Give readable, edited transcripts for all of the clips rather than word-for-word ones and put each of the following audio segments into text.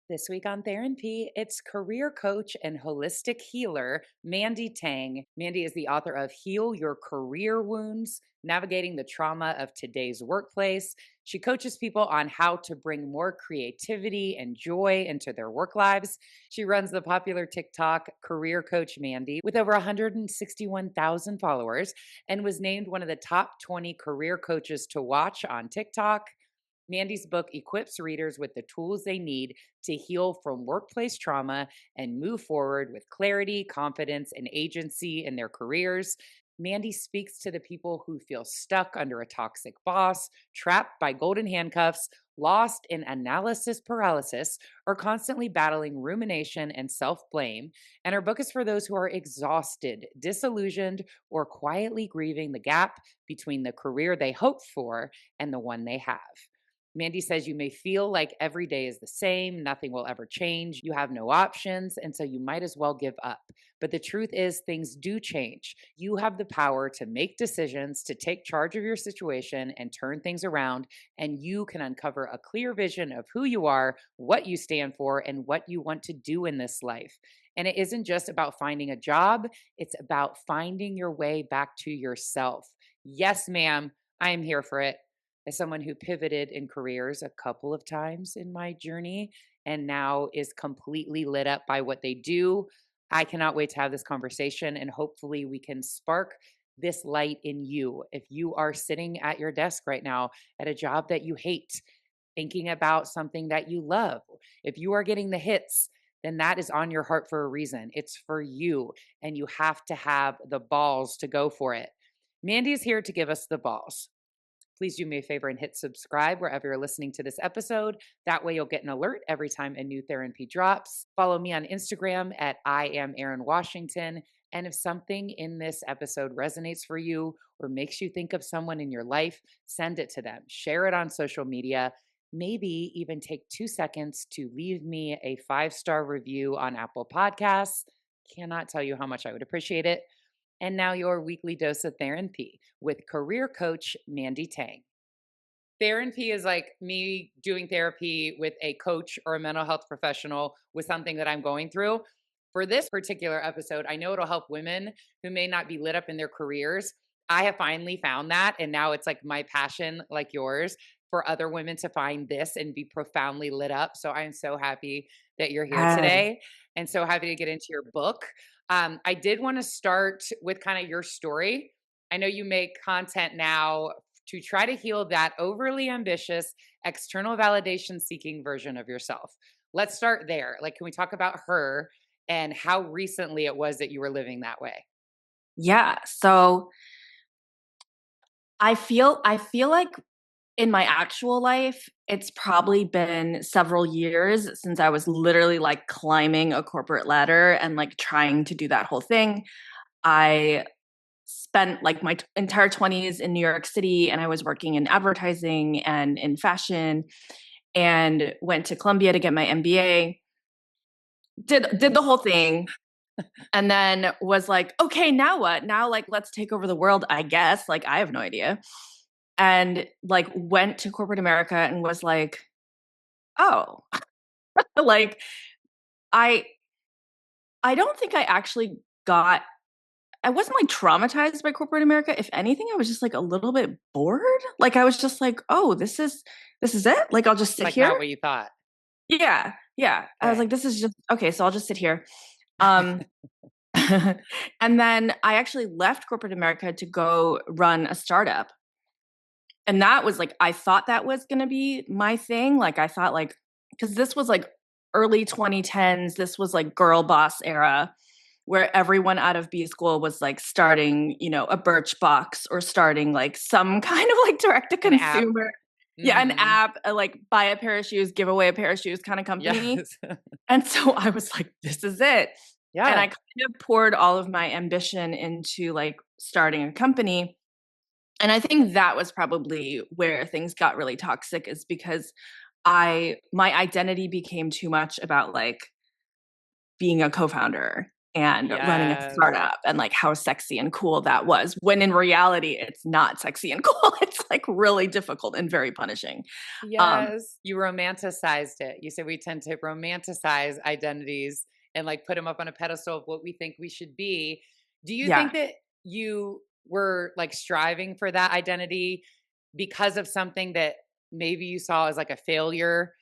This week on Therapy, it's career coach and holistic healer Mandy Tang. Mandy is the author of Heal Your Career Wounds, Navigating the Trauma of Today's Workplace. She coaches people on how to bring more creativity and joy into their work lives. She runs the popular TikTok Career Coach Mandy with over 161,000 followers and was named one of the top 20 career coaches to watch on TikTok. Mandy's book equips readers with the tools they need to heal from workplace trauma and move forward with clarity, confidence, and agency in their careers. Mandy speaks to the people who feel stuck under a toxic boss, trapped by golden handcuffs, lost in analysis paralysis, or constantly battling rumination and self blame. And her book is for those who are exhausted, disillusioned, or quietly grieving the gap between the career they hoped for and the one they have. Mandy says you may feel like every day is the same, nothing will ever change, you have no options, and so you might as well give up. But the truth is, things do change. You have the power to make decisions, to take charge of your situation and turn things around, and you can uncover a clear vision of who you are, what you stand for, and what you want to do in this life. And it isn't just about finding a job, it's about finding your way back to yourself. Yes, ma'am, I am here for it. As someone who pivoted in careers a couple of times in my journey and now is completely lit up by what they do, I cannot wait to have this conversation and hopefully we can spark this light in you. If you are sitting at your desk right now at a job that you hate, thinking about something that you love, if you are getting the hits, then that is on your heart for a reason. It's for you, and you have to have the balls to go for it. Mandy is here to give us the balls. Please do me a favor and hit subscribe wherever you're listening to this episode. That way you'll get an alert every time a new therapy drops. Follow me on Instagram at I am Erin Washington. And if something in this episode resonates for you or makes you think of someone in your life, send it to them. Share it on social media. Maybe even take 2 seconds to leave me a 5-star review on Apple Podcasts. Cannot tell you how much I would appreciate it. And now your weekly dose of therapy with career coach Mandy Tang. Therapy is like me doing therapy with a coach or a mental health professional with something that I'm going through. For this particular episode, I know it'll help women who may not be lit up in their careers. I have finally found that. And now it's like my passion, like yours, for other women to find this and be profoundly lit up. So I'm so happy that you're here Yes. today and so happy to get into your book. I did want to start with kind of your story. I know you make content now to try to heal that overly ambitious, external validation seeking version of yourself. Let's start there. Like, can we talk about her and how recently it was that you were living that way? Yeah. So I feel like in my actual life, it's probably been several years since I was literally like climbing a corporate ladder and like trying to do that whole thing. I spent like my entire 20s in New York City and I was working in advertising and in fashion and went to Columbia to get my MBA. Did the whole thing. And then was like, okay, now what? Now, like, let's take over the world, I guess. Like, I have no idea. And like, went to corporate America and was like, oh, like, I, I don't think I actually got, I wasn't like traumatized by corporate America. If anything, I was just like a little bit bored. Like, I was just like, oh, this is it. Like, I'll just It's sit like here. not what you thought. Yeah. Yeah. I was Okay. like, this is just, okay. So I'll just sit here. Um, and then I actually left corporate America to go run a startup. And that was like, I thought that was going to be my thing. Like, I thought, like, because this was like early 2010s, this was like girl boss era where everyone out of B school was like starting, a Birchbox or starting like some kind of like direct to An app. consumer. Yeah, an Hmm. app, like buy a pair of shoes, give away a pair of shoes kind of company. Yes. And so I was like, this is it. And I Yeah. kind of poured all of my ambition into like starting a company. And I think that was probably where things got really toxic is because my identity became too much about like being a co-founder. and running a Yes. startup and like how sexy and cool that was. When in reality, it's not sexy and cool. It's like really difficult and very punishing. Um, Yes. You romanticized it. You said we tend to romanticize identities and like put them up on a pedestal of what we think we should be. Do you yeah, think that you were like striving for that identity because of something that maybe you saw as like a failure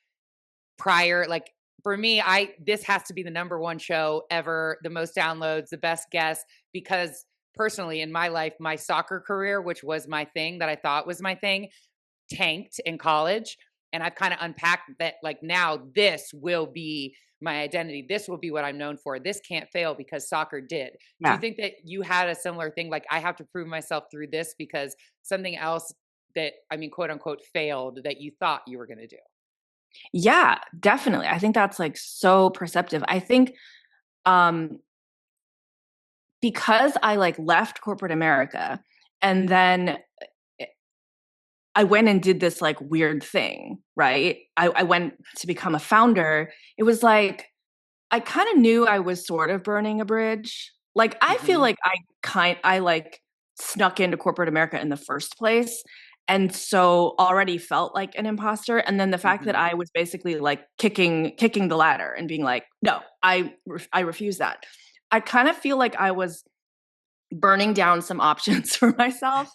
prior? Like for me, I this has to be the number one show ever, the most downloads, the best guest, because personally in my life, my soccer career, which was my thing that I thought was my thing, tanked in college. And I've kind of unpacked that like now this will be my identity. This will be what I'm known for. This can't fail because soccer did. Do you yeah, think that you had a similar thing? Like I have to prove myself through this because something else that I mean, quote unquote, failed that you thought you were going to do. yeah, definitely. I think that's like so perceptive. I think um, because I like left corporate America and then I went and did this like weird thing, right? I went to become a founder. It was like I kind of knew I was sort of burning a bridge. Like I feel Hmm. like I like snuck into corporate America in the first place and so already felt like an imposter, and then the fact that Hmm. I was basically like kicking the ladder and being like, "No, I refuse that." I kind of feel like I was burning down some options for myself,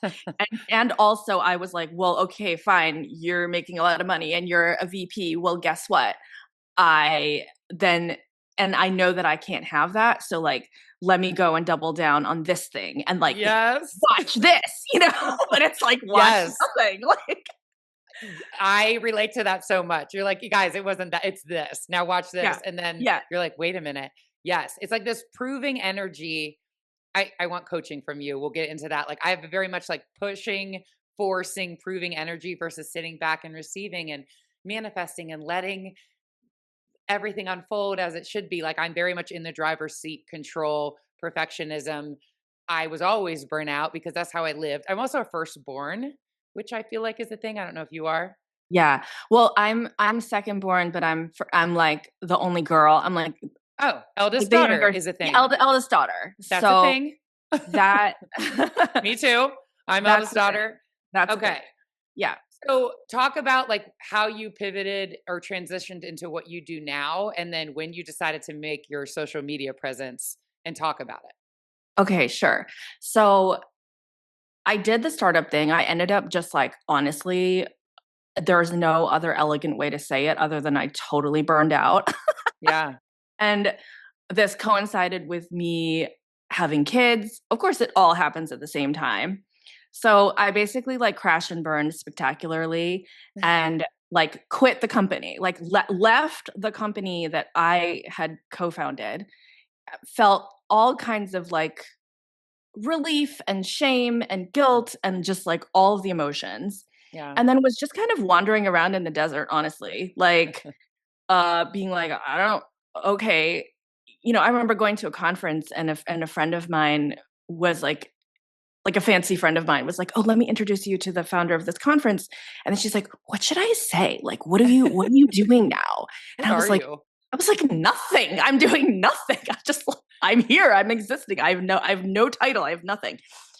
and also I was like, "Well, okay, fine. You're making a lot of money and you're a VP. Well, guess what? I then and I know that I can't have that. So like let me go and double down on this thing and like Yes. watch this, you know? But it's like watch Yes. nothing. Like I relate to that so much. You're like, you guys, it wasn't that, it's this. Now watch yeah. this. And then Yeah. you're like, wait a minute. Yes. It's like this proving energy. I want coaching from you. We'll get into that. Like I have a very much like pushing, forcing, proving energy versus sitting back and receiving and manifesting and letting everything unfold as it should be. Like I'm very much in the driver's seat, control, perfectionism. I was always burnout because that's how I lived. I'm also a firstborn, which I feel like is a thing. I don't know if you are. Yeah. Well, I'm second born, but I'm like the only girl. I'm Oh, like eldest the daughter younger is a the thing. eldest daughter. That's a So thing. that Me too. I'm that's eldest the thing. daughter. That's the thing. Okay. Yeah. So talk about like how you pivoted or transitioned into what you do now and then when you decided to make your social media presence and talk about it. Okay, sure. So I did the startup thing. I ended up just like honestly, there's no other elegant way to say it other than I totally burned out. Yeah. And this coincided with me having kids. Of course, it all happens at the same time. So I basically like crashed and burned spectacularly and like quit the company, like left the company that I had co founded, felt all kinds of like relief and shame and guilt and just like all of the emotions. Yeah. And then was just kind of wandering around in the desert, honestly, like being like, I don't, okay. You know, I remember going to a conference and a friend of mine was like a fancy friend of mine was like, "Oh, let me introduce you to the founder of this conference." And then she's like, "What should I say? Like, what are you doing now?" And What are you? I was like, "Nothing. I'm doing nothing. I'm here. I'm existing. I have no title. I have nothing."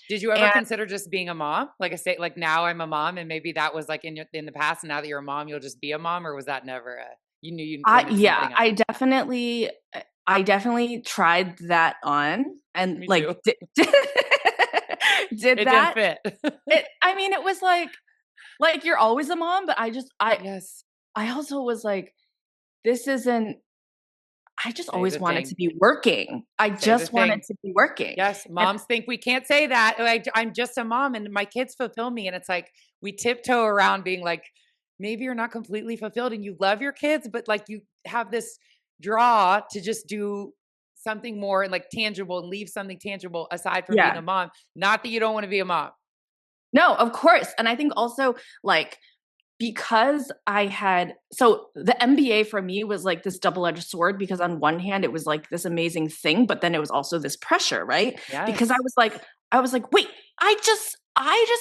Did you ever And consider just being a mom? Like I say, like now I'm a mom, and maybe that was like in the past, and now that you're a mom, you'll just be a mom, or was that never a you knew you wanted yeah, something else? I definitely tried that on and Me like too. did It didn't that. fit. I mean, it was like you're always a mom, but Yes. I also was like, this isn't I just Say always the wanted to thing. be working. I Say the just wanted thing. to be working. Yes, And moms think we can't say that. I'm just a mom and my kids fulfill me. And it's like we tiptoe around being like, maybe you're not completely fulfilled and you love your kids, but like you have this draw to just do something more and like tangible and leave something tangible aside from being yeah. a mom. Not that you don't want to be a mom. No, of course. And I think also like because I had so the MBA for me was like this double-edged sword because on one hand it was like this amazing thing, but then it was also this pressure, right? Because Yes. I was like, wait, I just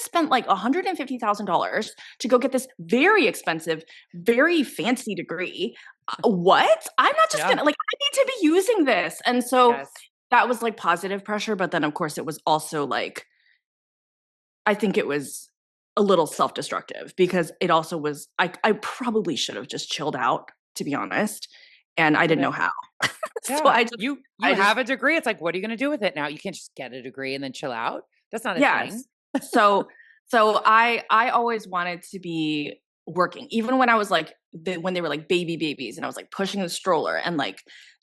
spent like $150,000 to go get this very expensive, very fancy degree. What? I'm not just Yeah. gonna like I need to be using this. And so Yes. that was like positive pressure, but then of course it was also like, I think it was a little self-destructive because it also was, I probably should have just chilled out, to be honest, and I Get didn't know it? how. So Yeah. You I just have a degree. It's like, what are you gonna do with it now? You can't just get a degree and then chill out. That's not a thing. yes. So I always wanted to be working, even when I was like when they were like babies, and I was like pushing the stroller and like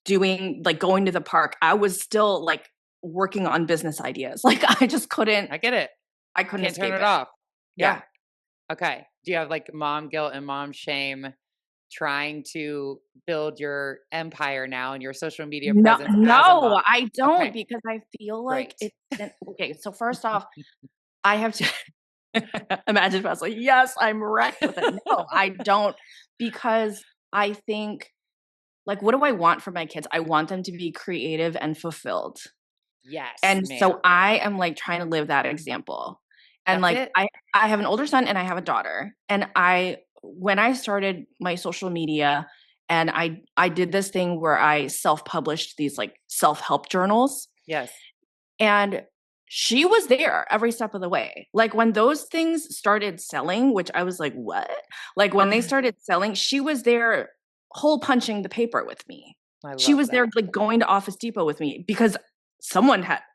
doing like going to the park. I was still like working on business ideas. Like I get it. I couldn't Can't turn escape it it. off. Yeah. Yeah. Okay. Do you have like mom guilt and mom shame trying to build your empire now and your social media No, presence as a no, mom? I don't Okay, because I feel like great. it's okay. So first off, I have to imagine if I was like, yes, I'm wrecked with it. No, I don't because I think like, what do I want for my kids? I want them to be creative and fulfilled. Yes, And so ma'am. I am like trying to live that example. And That's like it. I have an older son and I have a daughter. And I when I started my social media and I did this thing where I self-published these like self-help journals, Yes. and she was there every step of the way. Like when those things started selling, which I was like, "What?" Like when they started selling, she was there hole punching the paper with me. I She love was there that. like going to Office Depot with me because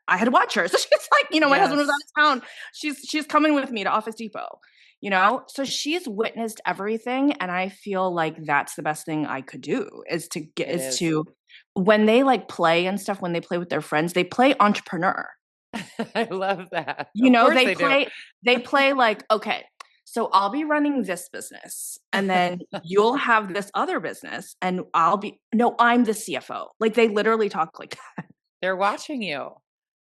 I had to watch her. So she's like, my husband was Yes, out of town. She's coming with me to Office Depot, you know? So she's witnessed everything, and I feel like that's the best thing I could do it is is. to when they like play and stuff, when they play with their friends, they play entrepreneur. I love that. You Of know, course they do. they play like, okay, so I'll be running this business and then you'll have this other business and no, I'm the CFO. Like they literally talk like that. They're watching you. Yeah.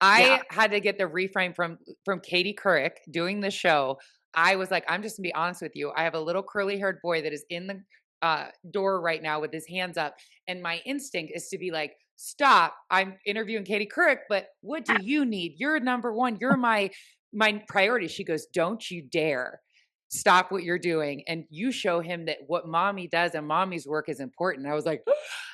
I had to get the reframe from Katie Couric doing the show. I was like, I'm just gonna be honest with you. I have a little curly haired boy that is in the door right now with his hands up, and my instinct is to be like, "Stop! I'm interviewing Katie Couric, but what do you need? You're number one. You're my priority." She goes, "Don't you dare." Stop what you're doing and you show him that what mommy does and mommy's work is important. I was like,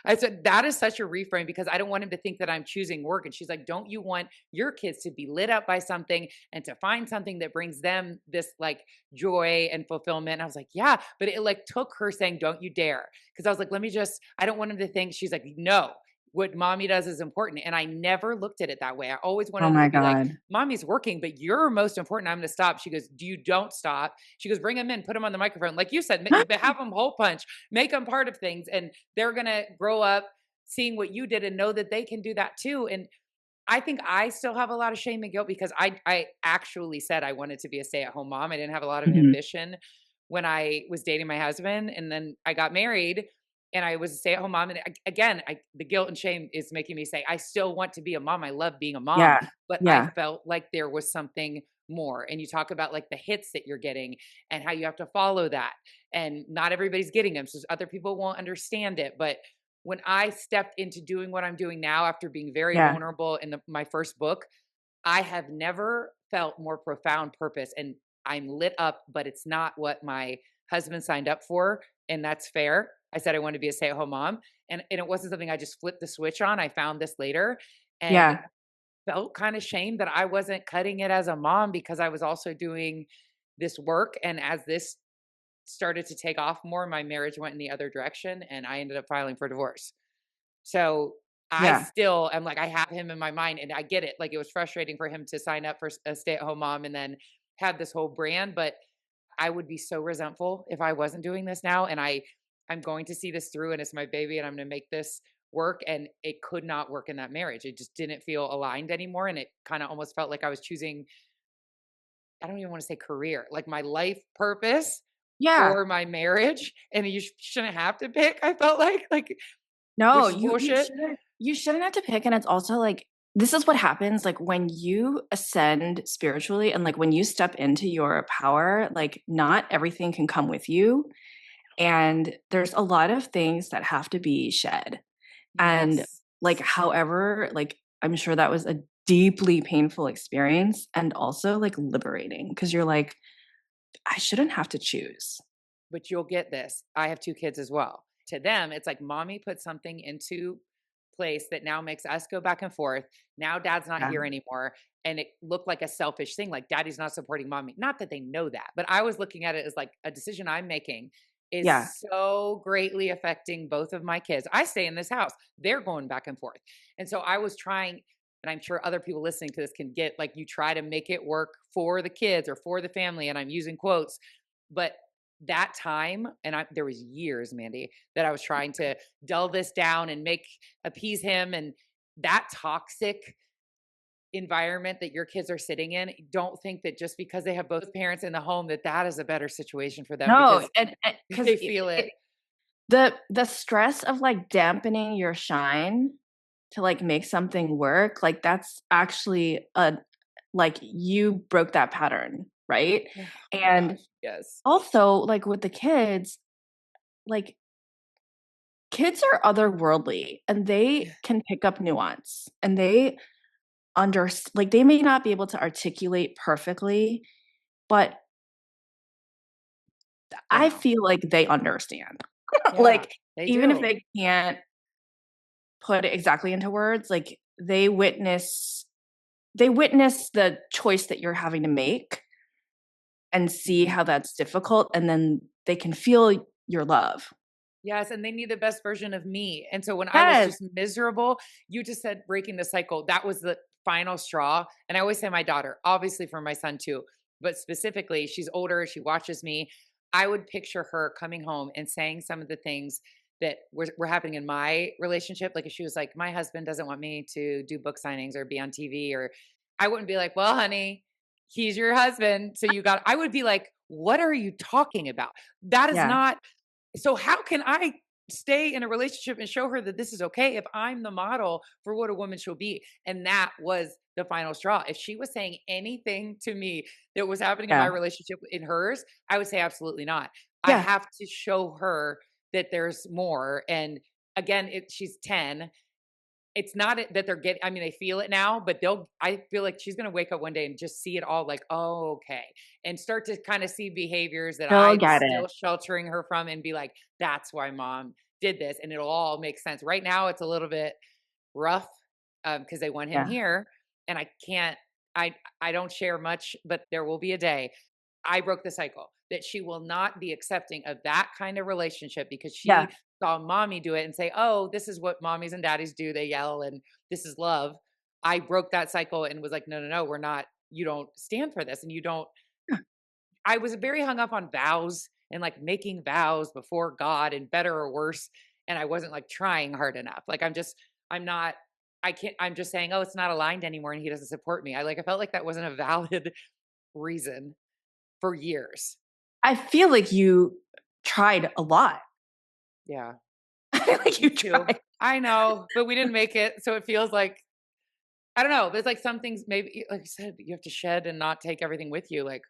I said, that is such a reframe because I don't want him to think that I'm choosing work. And she's like, don't you want your kids to be lit up by something and to find something that brings them this like joy and fulfillment? And I was like, yeah, but it like took her saying, don't you dare. Cause I was like, I don't want him to think, she's like, no, what mommy does is important. And I never looked at it that way. I always Oh wanted it my to be like, God. mommy's working, but you're most important. I'm going to stop. She goes, don't stop. She goes, bring them in, put them on the microphone. Like you said, have them hole punch, make them part of things. And they're going to grow up seeing what you did and know that they can do that too. And I think I still have a lot of shame and guilt because I actually said I wanted to be a stay-at-home mom. I didn't have a lot of Mhm. ambition when I was dating my husband, and then I got married and I was a stay-at-home mom. And again, the guilt and shame is making me say I still want to be a mom. I love being a mom, Yeah. but I Yeah. felt like there was something more. And you talk about like the hits that you're getting and how you have to follow that. And not everybody's getting them. So other people won't understand it. But when I stepped into doing what I'm doing now after being very Yeah. vulnerable in my first book, I have never felt more profound purpose. And I'm lit up, but it's not what my husband signed up for. And that's fair. I said I wanted to be a stay at home mom. And it wasn't something I just flipped the switch on. I found this later and Yeah. felt kind of shame that I wasn't cutting it as a mom because I was also doing this work. And as this started to take off more, my marriage went in the other direction and I ended up filing for divorce. So I Yeah. still am like, I have him in my mind and I get it. Like it was frustrating for him to sign up for a stay at home mom and then have this whole brand. But I would be so resentful if I wasn't doing this now. And I'm going to see this through and it's my baby and I'm going to make this work. And it could not work in that marriage. It just didn't feel aligned anymore. And it kind of almost felt like I was choosing, I don't even want to say career, like my life purpose Yeah. or my marriage. And you shouldn't have to pick. I felt No, which is bullshit. you shouldn't have to pick, and it's also like this is what happens like when you ascend spiritually and like when you step into your power, like not everything can come with you, and there's a lot of things that have to be shed. And Yes. like however, like I'm sure that was a deeply painful experience and also like liberating because you're like I shouldn't have to choose. But you'll get this. I have 2 kids as well. To them, it's like mommy put something into place that now makes us go back and forth. Now dad's not Yeah. here anymore. And it looked like a selfish thing, like daddy's not supporting mommy. Not that they know that, but I was looking at it as like a decision I'm making is Yeah. so greatly affecting both of my kids. I stay in this house, they're going back and forth. And so I was trying, and I'm sure other people listening to this can get like you try to make it work for the kids or for the family. And I'm using quotes, but that time, and there was years, Mandy, that I was trying to dull this down and make appease him. And that toxic environment that your kids are sitting in, don't think that just because they have both parents in the home that that is a better situation for them No, because and they because feel it. the stress of, like, dampening your shine to, like, make something work, like, that's actually a like, you broke that pattern, right? Oh my And gosh, yes. also, like, with the kids, like, kids are otherworldly, and they Yeah, can pick up nuance, and they like, they may not be able to articulate perfectly, but they I know. feel like they understand. Yeah, Like, they even if do. they can't put it exactly into words, like, they witness the choice that you're having to make and see Mhm. how that's difficult, and then they can feel your love. Yes, and they need the best version of me. And so when I was Yes. just miserable, you just said breaking the cycle. That was the final straw. And I always say my daughter, obviously for my son too, but specifically, she's older, she watches me. I would picture her coming home and saying some of the things that were happening in my relationship. Like if she was like, my husband doesn't want me to do book signings or be on TV, or I wouldn't be like, well, honey, he's your husband. So I would be like, what are you talking about? That is Yeah. not so how can I stay in a relationship and show her that this is okay if I'm the model for what a woman should be? And that was the final straw. If she was saying anything to me that was happening in my Yeah. relationship in hers, I would say absolutely not. I Yeah. have to show her that there's more. And again, she's 10, it's not that they're getting, I mean, they feel it now, but I feel like she's gonna wake up one day and just see it all like, "Oh, okay," and start to kinda see behaviors that She'll I'm get it. still sheltering her from and be like, "That's why mom did this," and it'll all make sense. Right now, it's a little bit rough, because they want him Yeah. here, and I can't I don't share much, but there will be a day I broke the cycle that she will not be accepting of that kind of relationship because Yeah. she saw mommy do it and say, "Oh, this is what mommies and daddies do. They yell and this is love." I broke that cycle and was like, "No, no, no, we're not. You don't stand for this and you don't." I was very hung up on vows and like making vows before God and better or worse, and I wasn't like trying hard enough. Like I'm not I can't I'm just saying, "Oh, it's not aligned anymore and he doesn't support me." I felt like that wasn't a valid reason for years. I feel like you tried a lot. Yeah. I feel like Me you too. tried. I know, but we didn't make it, so it feels like I don't know, there's, like, some things maybe like you said, you have to shed and not take everything with you, like,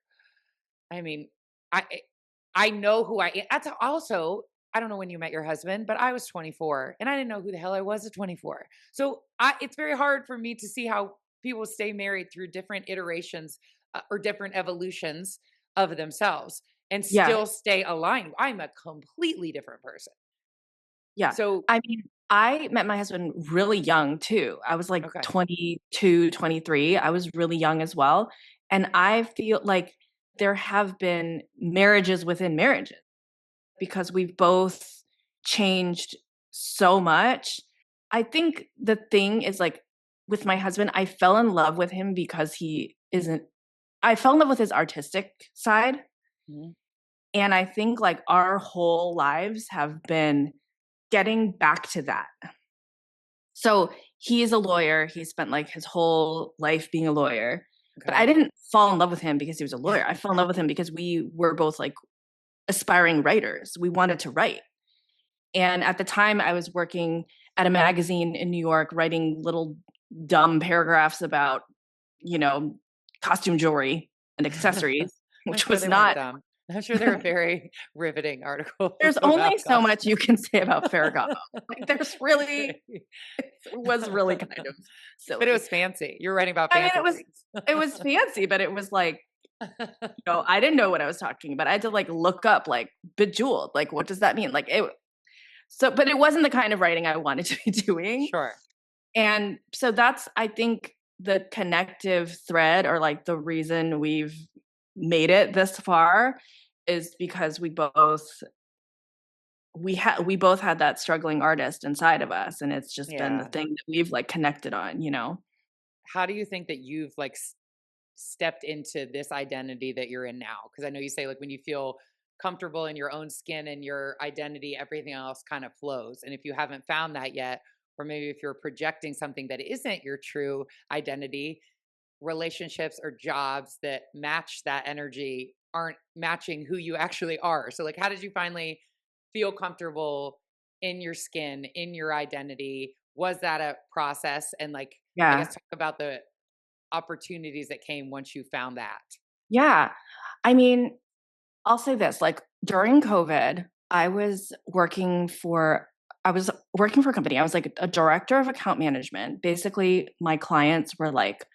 I mean, I know who I am. That's also I don't know when you met your husband, but I was 24, and I didn't know who the hell I was at 24. So, it's very hard for me to see how people stay married through different iterations, or different evolutions of themselves and Yeah. still stay aligned. I'm a completely different person. Yeah. So I mean, I met my husband really young too. I was like okay. 22, 23. I was really young as well. And I feel like there have been marriages within marriages because we've both changed so much. I think the thing is like with my husband, I fell in love with him because I fell in love with his artistic side. Mhm. And I think like our whole lives have been getting back to that. So he is a lawyer. He spent like his whole life being a lawyer. But I Okay. didn't fall in love with him because he was a lawyer. I fell in love with him because we were both like aspiring writers. We wanted to write. And at the time, I was working at a magazine in New York, writing little dumb paragraphs about, you know, costume jewelry and accessories, I'm which sure was they weren't not, dumb. I'm sure they were very riveting articles there's only about so much you costumes. can say about Ferragamo. Like, there's really, Okay. it was really kind of But it silly. was fancy. You're writing about I mean, fancy things. it was fancy, but it was like, I didn't know what I was talking about. I had to like look up like bejeweled, like what does that mean? Like So, but it wasn't the kind of writing I wanted to be doing. Sure. And so that's, I think, the connective thread, or like the reason we've made it this far, is because we both had that struggling artist inside of us, and it's just been the Yeah. thing that we've like connected on, you know? How do you think that you've like stepped into this identity that you're in now? Because I know you say like when you feel comfortable in your own skin and your identity, everything else kind of flows. And if you haven't found that yet, or maybe if you're projecting something that isn't your true identity, relationships or jobs that match that energy aren't matching who you actually are. So like how did you finally feel comfortable in your skin, in your identity? Was that a process? And like I Yeah. guess talk about the opportunities that came once you found that. Yeah. I mean, I'll say this, like during COVID, I was working for a company. I was like a director of account management. Basically, my clients were like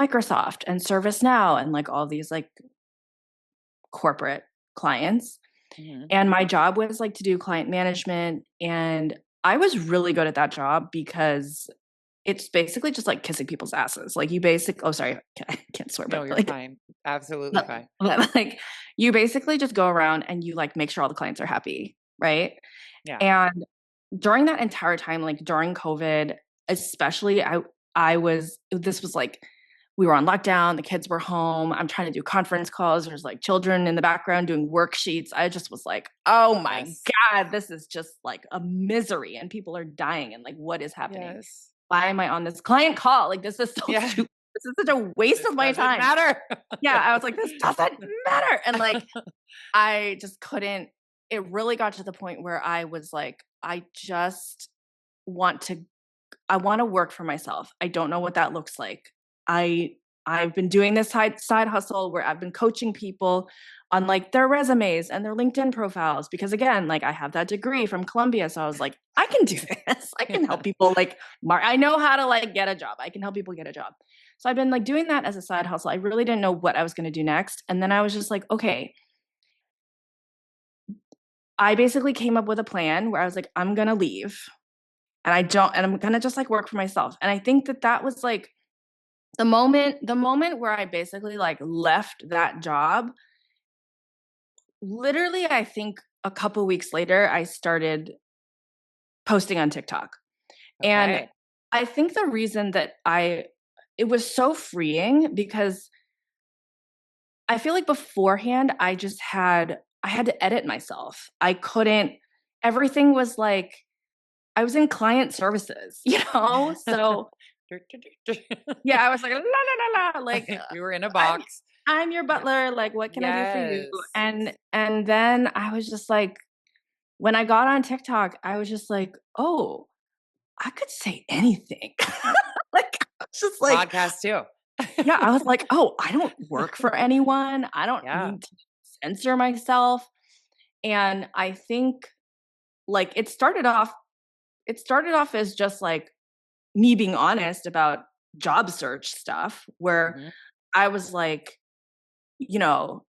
Microsoft and ServiceNow and like all these like corporate clients. Mhm. And my job was like to do client management. And I was really good at that job because it's basically just like kissing people's asses. Like oh, sorry, I can't swear, No, but you're like, fine. Absolutely but, fine. but like you basically just go around and you like make sure all the clients are happy. Right. Yeah. And during that entire time, like during COVID, especially, this was like, we were on lockdown, the kids were home. I'm trying to do conference calls. There's like children in the background doing worksheets. I just was like, oh my Yes. God, this is just like a misery and people are dying. And like, what is happening? Yes. Why am I on this client call? Like, this is so Yeah. stupid. This is such a waste This of my doesn't time. matter. Yeah. I was like, this doesn't matter. And like, I just couldn't. It really got to the point where I was like, I just want to I want to work for myself. I don't know what that looks like. I I've been doing this side hustle where I've been coaching people on like their resumes and their LinkedIn profiles because again, like I have that degree from Columbia, so I was like, I can do this. I can help people like I know how to like get a job. I can help people get a job. So I've been like doing that as a side hustle. I really didn't know what I was going to do next, and then I was just like, okay, I basically came up with a plan where I was like, I'm going to leave and I'm going to just like work for myself. And I think that that was like the moment where I basically like left that job. Literally, I think a couple weeks later I started posting on TikTok. And Okay. I think the reason that it was so freeing because I feel like beforehand I had to edit myself. I couldn't everything was like I was in client services, you know? So, yeah, I was like, "La, la, la, la," like, You were in a "I'm box. I'm your Yeah. butler, like, what can I do for you?" Yes. And then I was just like when I got on TikTok, I was just like, "Oh, I could say anything." Like, I was just like Podcast too. yeah, I was like, "Oh, I don't work for anyone. I don't Yeah. need to censor myself." And I think, like, it started off as just, like, me being honest about job search stuff where Mhm. I was like, you know,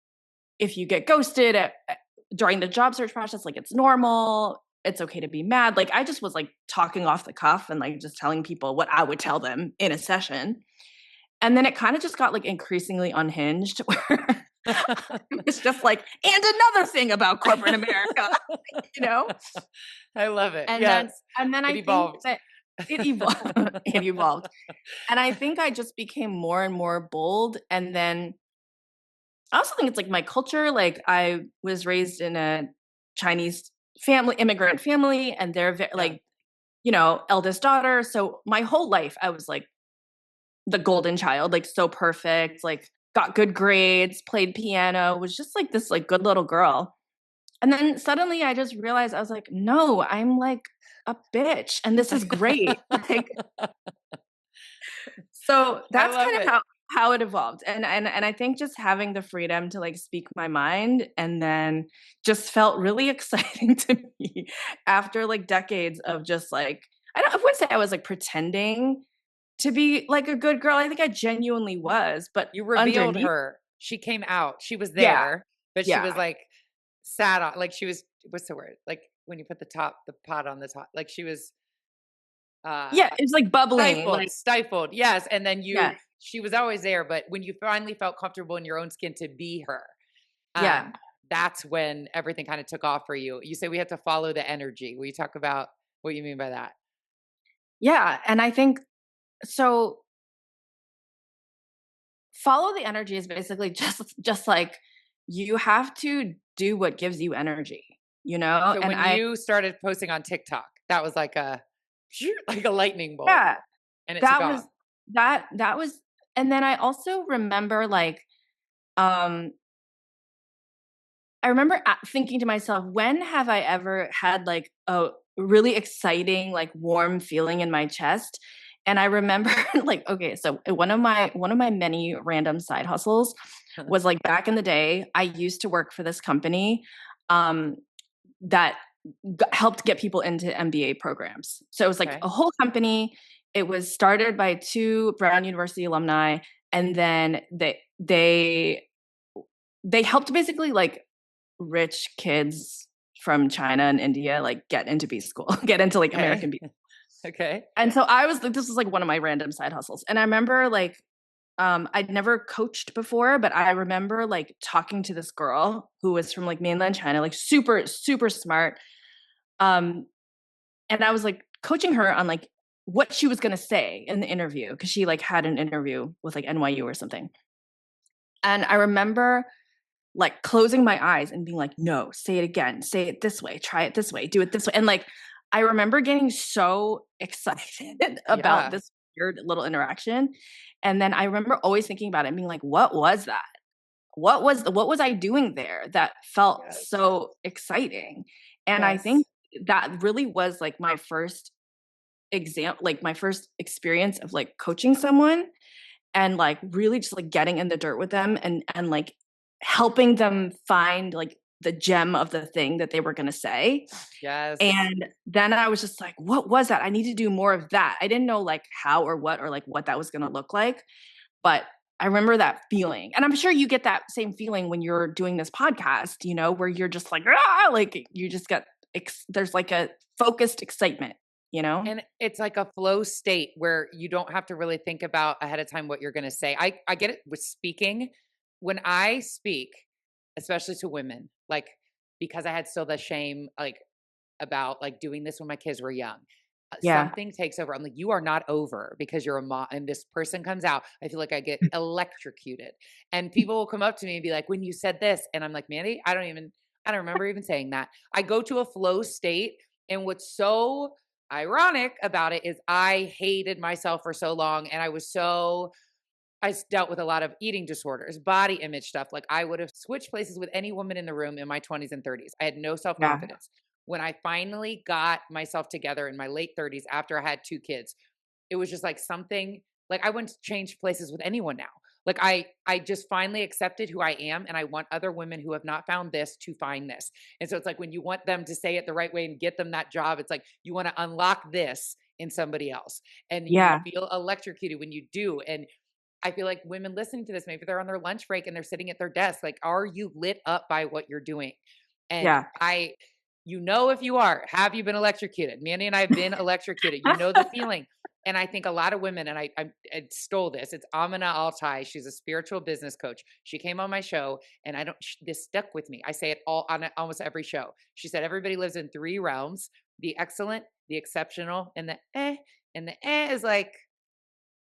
if you get ghosted during the job search process, like it's normal. It's okay to be mad. Like I just was like talking off the cuff and like just telling people what I would tell them in a session. And then it kind of just got like increasingly unhinged where it's just like, and another thing about corporate America, you know? I love it. And then Yes. and then It I think evolved. that it evolved. It evolved. And I think I just became more and more bold. And then I also think it's like my culture. Like I was raised in a Chinese family, immigrant family, and they're Yeah. like, you know, eldest daughter. So my whole life I was like the golden child, like so perfect, like got good grades, played piano, was just like this like good little girl. And then suddenly I just realized I was like, no, I'm like a bitch and this is great. Like so I that's love kind of it. how it evolved. And I think just having the freedom to like speak my mind and then just felt really exciting to me after like decades of just like I wouldn't say I was like pretending to be like a good girl. I think I genuinely was, but You revealed underneath her. She came out. She was yeah, there, but she was yeah. like sat on like she was what's the word? Like when you put the pot on the top, like she was Yeah, uh it's like bubbling, stifled, like stifled. Yes, and then yeah, she was always there, but when you finally felt comfortable in your own skin to be her, yeah, um, that's when everything kind of took off for you. You say we have to follow the energy. Will you talk about what you mean by that? yeah, and I think so follow the energy is basically just like you have to do what gives you energy, you know? So And when I you started posting on TikTok, that was like a like a lightning bolt yeah, and it took that off. was that was and then I also remember like um I remember thinking to myself, when have I ever had like a really exciting, like warm feeling in my chest? And I remember like, okay, so one of my many random side hustles was like back in the day, I used to work for this company um, that helped get people into MBA programs. So it was like Okay. a whole company. It was started by two Brown University alumni, and then they helped basically like rich kids from China and India like get into B school, get into like Okay. American B. Okay. And so I was like, this was like one of my random side hustles. And I remember like I'd never coached before, but I remember like talking to this girl who was from like mainland China, like super, super smart. Um, and I was like coaching her on like what she was gonna say in the interview because she like had an interview with like NYU or something. And I remember like closing my eyes and being like, no, say it again, say it this way, try it this way, do it this way. And like, I remember getting so excited about Yeah. this weird little interaction. And then I remember always thinking about it and being like, what was that? What was I doing there that felt Yes. so exciting? And I think Yes. that really was like my first example, like my first experience of like coaching someone and like really just like getting in the dirt with them and like helping them find like the gem of the thing that they were going to say. Yes. And then I was just like, what was that? I need to do more of that. I didn't know like how or like what that was going to look like, but I remember that feeling. And I'm sure you get that same feeling when you're doing this podcast, you know, where you're just like, ah, like you just get there's like a focused excitement, you know? And it's like a flow state where you don't have to really think about ahead of time what you're going to say. I get it with speaking. When I speak, especially to women, like because I had still the shame like about like doing this when my kids were young. Yeah. Something takes over. I'm like, you are not over because you're a mom. And this person comes out. I feel like I get electrocuted. And people will come up to me and be like, when you said this, and I'm like, Mandy, I don't remember even saying that. I go to a flow state. And what's so ironic about it is I hated myself for so long. And dealt with a lot of eating disorders, body image stuff. Like I would have switched places with any woman in the room in my 20s and 30s. I had no self Yeah. confidence. When I finally got myself together in my late 30s after I had two kids, it was just like something like I wouldn't change places with anyone now. Like I just finally accepted who I am and I want other women who have not found this to find this. And so it's like when you want them to say it the right way and get them that job, it's like you want to unlock this in somebody else. And you Yeah. feel electrocuted when you do. And I feel like women listening to this, maybe they're on their lunch break and they're sitting at their desk. Like, are you lit up by what you're doing? And Yeah. if you are, have you been electrocuted? Mandy and I have been electrocuted. You know the feeling. And I think a lot of women, and I stole this. It's Amina Altai. She's a spiritual business coach. She came on my show, and this stuck with me. I say it all on almost every show. She said everybody lives in three realms: the excellent, the exceptional, and the eh. And the eh is like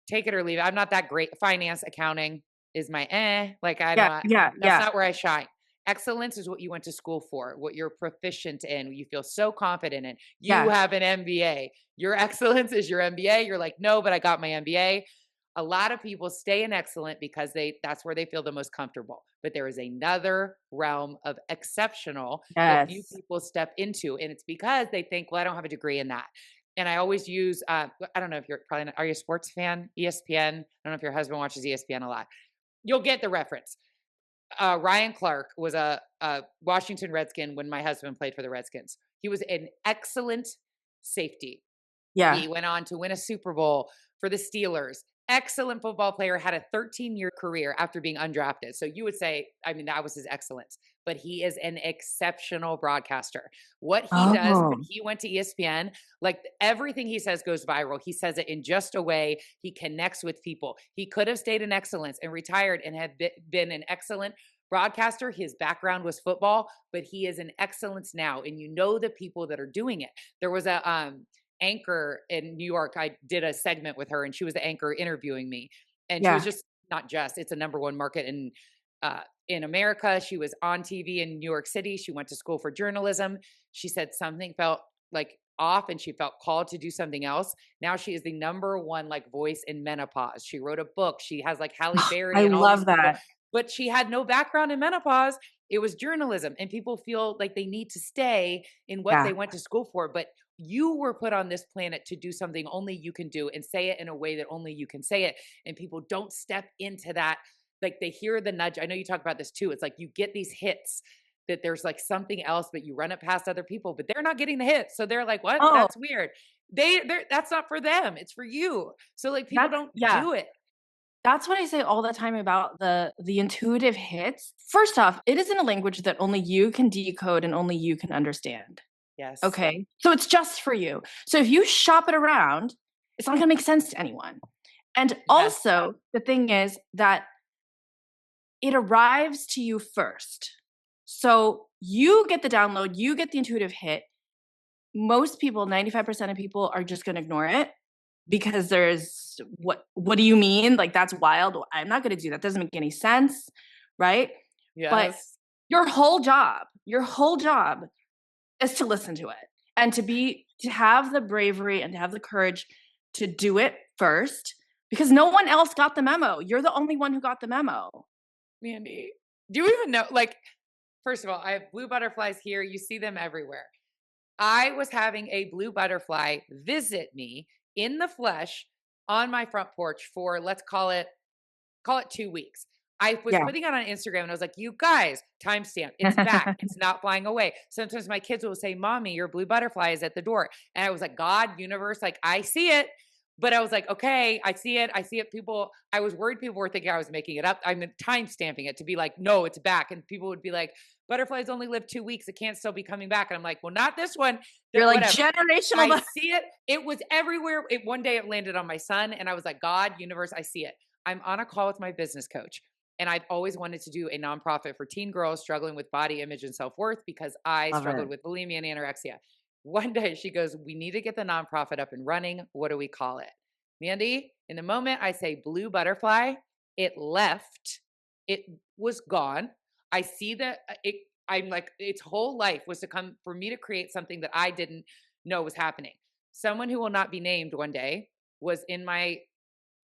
take it or leave it. I'm not that great. Finance, accounting is my like I Yeah. know Yeah. that's Yeah. not where I shine. Excellence is what you went to school for, what you're proficient in, what you feel so confident in. You Yeah. have an MBA. Your excellence is your MBA. You're like, no, but I got my MBA. A lot of people stay in excellent because that's where they feel the most comfortable. But there is another realm of exceptional that few Yes. people step into. And it's because they think, well, I don't have a degree in that. And I always use, I don't know if you're probably, are you a sports fan? ESPN. I don't know if your husband watches ESPN a lot. You'll get the reference. Ryan Clark was a Washington Redskin when my husband played for the Redskins. He was an excellent safety. Yeah. He went on to win a Super Bowl for the Steelers. excellent football player, had a 13-year career after being undrafted. So you would say, I mean, that was his excellence, but he is an exceptional broadcaster. What he does when Oh, he went to ESPN, like everything he says goes viral. He says it in just a way. He connects with people. He could have stayed in excellence and retired and had been an excellent broadcaster. His background was football, but he is an excellence now. And you know the people that are doing it. There was a anchor in New York. I did a segment with her and she was the anchor interviewing me. And she was yeah. just not just, it's a number one market in America. She was on TV in New York City. She went to school for journalism. She said something felt like off and she felt called to do something else. Now she is the number one like voice in menopause. She wrote a book. She has like Halle I Berry and all these love people, that. but she had no background in menopause. It was journalism and people feel like they need to stay in what Yeah. they went to school for. But you were put on this planet to do something only you can do and say it in a way that only you can say it. And people don't step into that. Like they hear the nudge. I know you talk about this too. It's like you get these hits that there's like something else, but you run it past other people, but they're not getting the hits. So they're like, what? Oh, That's weird. They're that's not for them. It's for you. So like people that's don't yeah. do it. That's what I say all the time about the intuitive hits. First off, it is in a language that only you can decode and only you can understand. Yes. Okay? So it's just for you. So if you shop it around, it's not going to make sense to anyone. And Yes. also, the thing is that it arrives to you first. So you get the download, you get the intuitive hit. Most people, 95% of people are just going to ignore it because there's what do you mean? Like that's wild. Well, I'm not going to do that. Doesn't make any sense, right? But Yes. your whole job is to listen to it and to have the bravery and to have the courage to do it first because no one else got the memo. You're the only one who got the memo. Mandy, do you even know? Like, first of all, I have blue butterflies here. You see them everywhere. I was having a blue butterfly visit me in the flesh on my front porch for let's call it 2 weeks. I was Yeah. putting it on Instagram and I was like, "You guys, timestamp. It's back. It's not flying away." Sometimes my kids will say, "Mommy, your blue butterfly is at the door." And I was like, "God, universe, like I see it." But I was like, "Okay, I see it. I see it." People, I was worried people were thinking I was making it up. I'm time stamping it to be like, "No, it's back." And people would be like, "Butterflies only live 2 weeks. It can't still be coming back." And I'm like, "Well, not this one." You're That like whatever. generational. I see it. It was everywhere. One day it landed on my son and I was like, "God, universe, I see it." I'm on a call with my business coach. And I've always wanted to do a nonprofit for teen girls struggling with body image and self worth because I Love struggled it. with bulimia and anorexia. One day she goes, "We need to get the nonprofit up and running. What do we call it?" Mandy, in the moment I say blue butterfly, it left. It was gone. I see that I'm like, its whole life was to come for me to create something that I didn't know was happening. Someone who will not be named one day was in my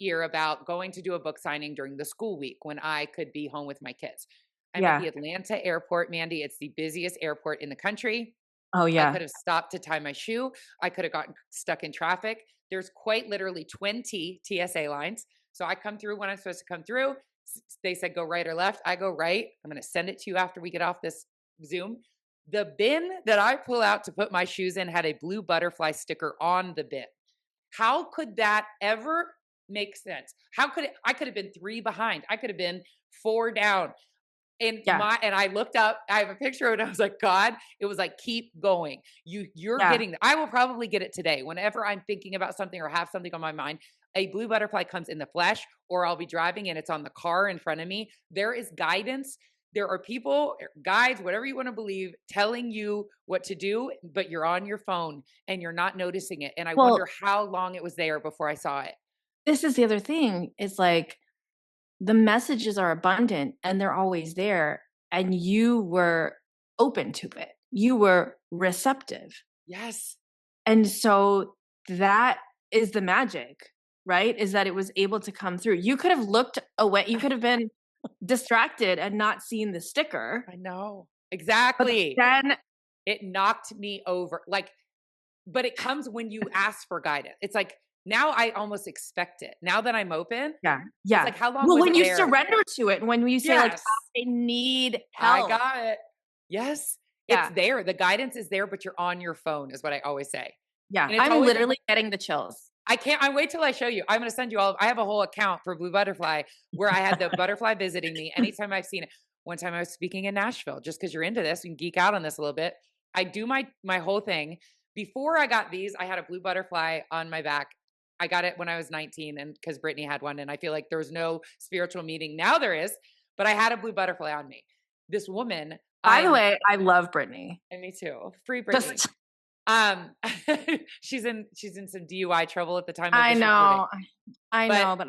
ear about going to do a book signing during the school week when I could be home with my kids. I'm at Yeah. the Atlanta airport, Mandy. It's the busiest airport in the country. Oh I yeah. could have stopped to tie my shoe. I could have gotten stuck in traffic. There's quite literally 20 TSA lines. So I come through when I'm supposed to come through. They said go right or left. I go right. I'm going to send it to you after we get off this Zoom. The bin that I pull out to put my shoes in had a blue butterfly sticker on the bin. How could that ever make sense? How could it? I could have been three behind. I could have been four down. Yeah. And I looked up, I have a picture of it. I was like, God, it was like, keep going. You're Yeah. getting, I will probably get it today. Whenever I'm thinking about something or have something on my mind, a blue butterfly comes in the flesh, or I'll be driving and it's on the car in front of me. There is guidance. There are people, guides, whatever you want to believe, telling you what to do, but you're on your phone and you're not noticing it. And I Well, wonder how long it was there before I saw it. this is the other thing. It's like the messages are abundant and they're always there and you were open to it. You were receptive. Yes. And so that is the magic, right? Is that it was able to come through. You could have looked away. You could have been distracted and not seen the sticker. I know. But Exactly. then It knocked me over. Like, but it comes when you ask for guidance. It's like now I almost expect it. Now that I'm open, yeah, it's yeah. like, how long Well, was when it you there? surrender to it, when you say like, Yes, I need I help. got it. Yes, it's Yeah, there. The guidance is there, but you're on your phone, is what I always say. yeah. And it's I'm always literally getting the chills. I can't. I wait till I show you. I'm going to send you all. I have a whole account for Blue Butterfly where I had the butterfly visiting me anytime I've seen it. One time I was speaking in Nashville, just because you're into this, you can geek out on this a little bit. I do my whole thing. Before I got these, I had a blue butterfly on my back. I got it when I was 19, and because Brittany had one, and I feel like there was no spiritual meaning. Now there is, but I had a blue butterfly on me. This woman, By the I'm, way, I love Britney. and me too, free Brittany. Just Um, she's in some DUI trouble at the time of I this recording. know. I But know, but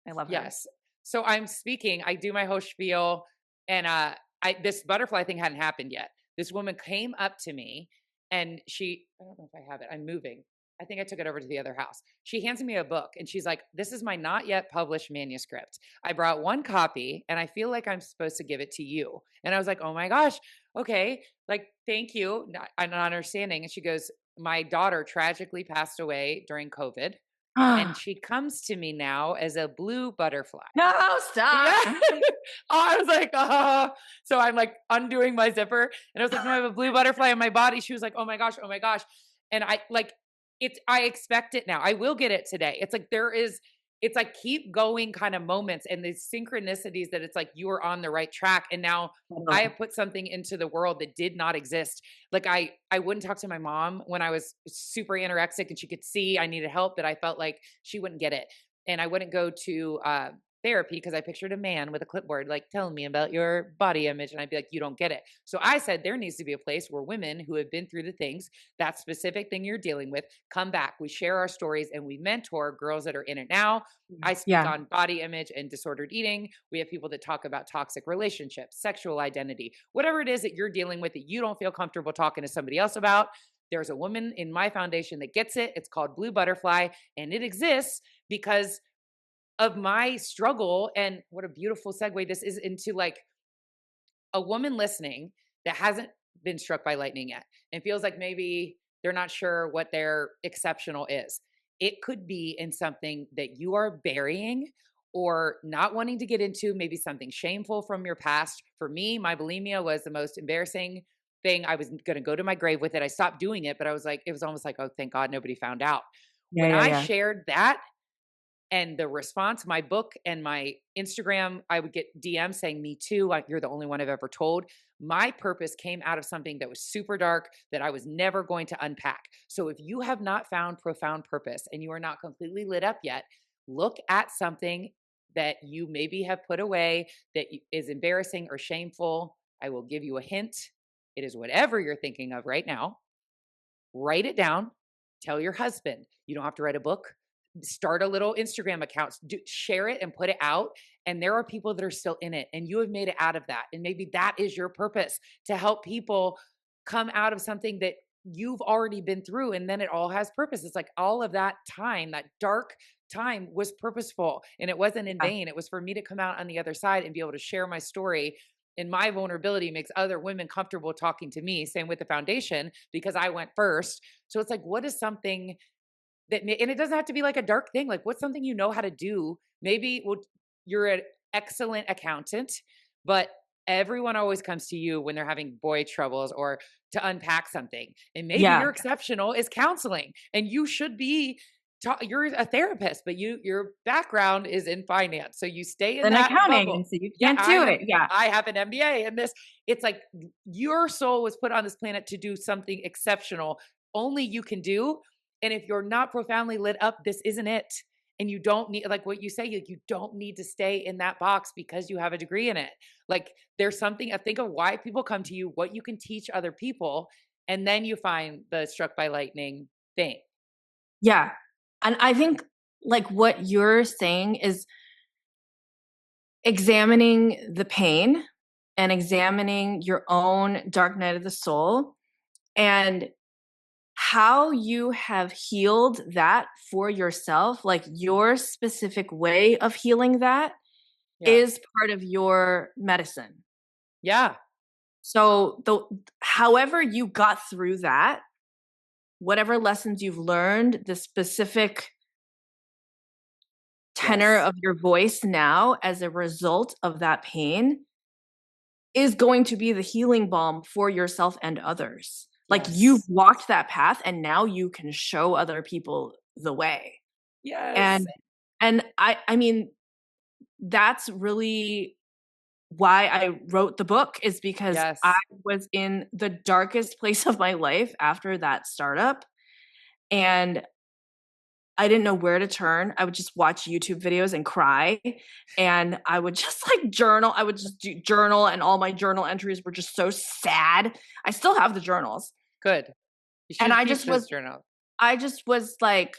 I love her. yes. So I'm speaking, I do my whole spiel, and I this butterfly thing hadn't happened yet. This woman came up to me, and I don't know if I have it. I'm moving. I think I took it over to the other house. She hands me a book, and she's like, "This is my not yet published manuscript. I brought one copy, and I feel like I'm supposed to give it to you." And I was like, "Oh my gosh, okay, like thank you." I'm not understanding. And she goes, "My daughter tragically passed away during COVID, and she comes to me now as a blue butterfly." No, Yeah. stop. I was like, so I'm like undoing my zipper, and I was like, "No, I have a blue butterfly in my body." She was like, "Oh my gosh, oh my gosh." And I like I expect it now. I will get it today. It's like keep going kind of moments and the synchronicities that it's like you are on the right track. And now I Totally. have put something into the world that did not exist. Like I wouldn't talk to my mom when I was super anorexic and she could see I needed help, that I felt like she wouldn't get it. And I wouldn't go to therapy because I pictured a man with a clipboard, like telling me about your body image. And I'd be like, you don't get it. So I said, there needs to be a place where women who have been through the things, that specific thing you're dealing with, come back. We share our stories and we mentor girls that are in it now. I speak Yeah. on body image and disordered eating. We have people that talk about toxic relationships, sexual identity, whatever it is that you're dealing with that you don't feel comfortable talking to somebody else about. There's a woman in my foundation that gets it. It's called Blue Butterfly, and it exists because of my struggle. And what a beautiful segue this is into like a woman listening that hasn't been struck by lightning yet and feels like maybe they're not sure what their exceptional is. It could be in something that you are burying or not wanting to get into, maybe something shameful from your past. For me, my bulimia was the most embarrassing thing. I was going to go to my grave with it. I stopped doing it, but I was like, it was almost like, oh, thank God nobody found out. Yeah, When yeah, I yeah. shared that, and the response, my book and my Instagram, I would get DMs saying, "Me too. Like, you're the only one I've ever told." My purpose came out of something that was super dark that I was never going to unpack. So if you have not found profound purpose and you are not completely lit up yet, look at something that you maybe have put away that is embarrassing or shameful. I will give you a hint. It is whatever you're thinking of right now. Write it down. Tell your husband. You don't have to write a book. Start a little Instagram account, share it and put it out. And there are people that are still in it, and you have made it out of that. And maybe that is your purpose, to help people come out of something that you've already been through. And then it all has purpose. It's like all of that time, that dark time was purposeful and it wasn't in Yeah. vain. It was for me to come out on the other side and be able to share my story. And my vulnerability makes other women comfortable talking to me. Same with the foundation, because I went first. So it's like, what is something and it doesn't have to be like a dark thing. Like, what's something you know how to do? Maybe well, you're an excellent accountant, but everyone always comes to you when they're having boy troubles or to unpack something. And maybe Yeah. your exceptional is counseling, and you should be. You're a therapist, but your background is in finance, so you stay in Then that accounting, bubble. and so you Yeah, can't do it. Yeah. I have an MBA in this. It's like your soul was put on this planet to do something exceptional. Only you can do, and if you're not profoundly lit up, this isn't it. And you don't need, like what you say, you don't need to stay in that box because you have a degree in it. Like there's something, I think of why people come to you, what you can teach other people. And then you find the struck by lightning thing. Yeah. And I think like what you're saying is examining the pain and examining your own dark night of the soul and how you have healed that for yourself, like your specific way of healing that Yeah. is part of your medicine. Yeah. So the however you got through that, whatever lessons you've learned, the specific tenor Yes. of your voice now as a result of that pain is going to be the healing balm for yourself and others. Like you've Yes. walked that path and now you can show other people the way. Yes. And I mean, that's really why I wrote the book, is because I Yes. was in the darkest place of my life after that startup, and I didn't know where to turn. I would just watch YouTube videos and cry, and I would just, like, journal. I would just journal, and all my journal entries were just so sad. I still have the journals, Good. You and should keep this journal. I just was like,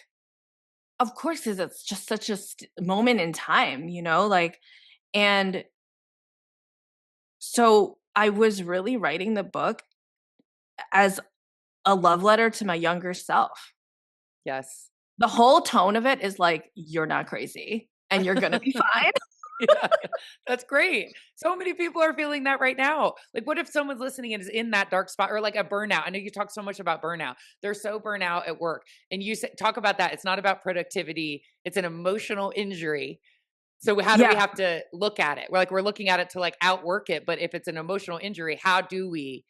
of course, 'cause it's just such a moment in time, like, and so I was really writing the book as a love letter to my younger self. Yes. The whole tone of it is like, "You're not crazy, and you're gonna be fine." Yeah, that's great. So many people are feeling that right now. Like, what if someone's listening and is in that dark spot or like a burnout? I know you talk so much about burnout. They're so burnout at work. And you say, talk about that. It's not about productivity, it's an emotional injury. So, how do we Yeah. have to look at it? We're looking at it to like outwork it. But if it's an emotional injury, how do we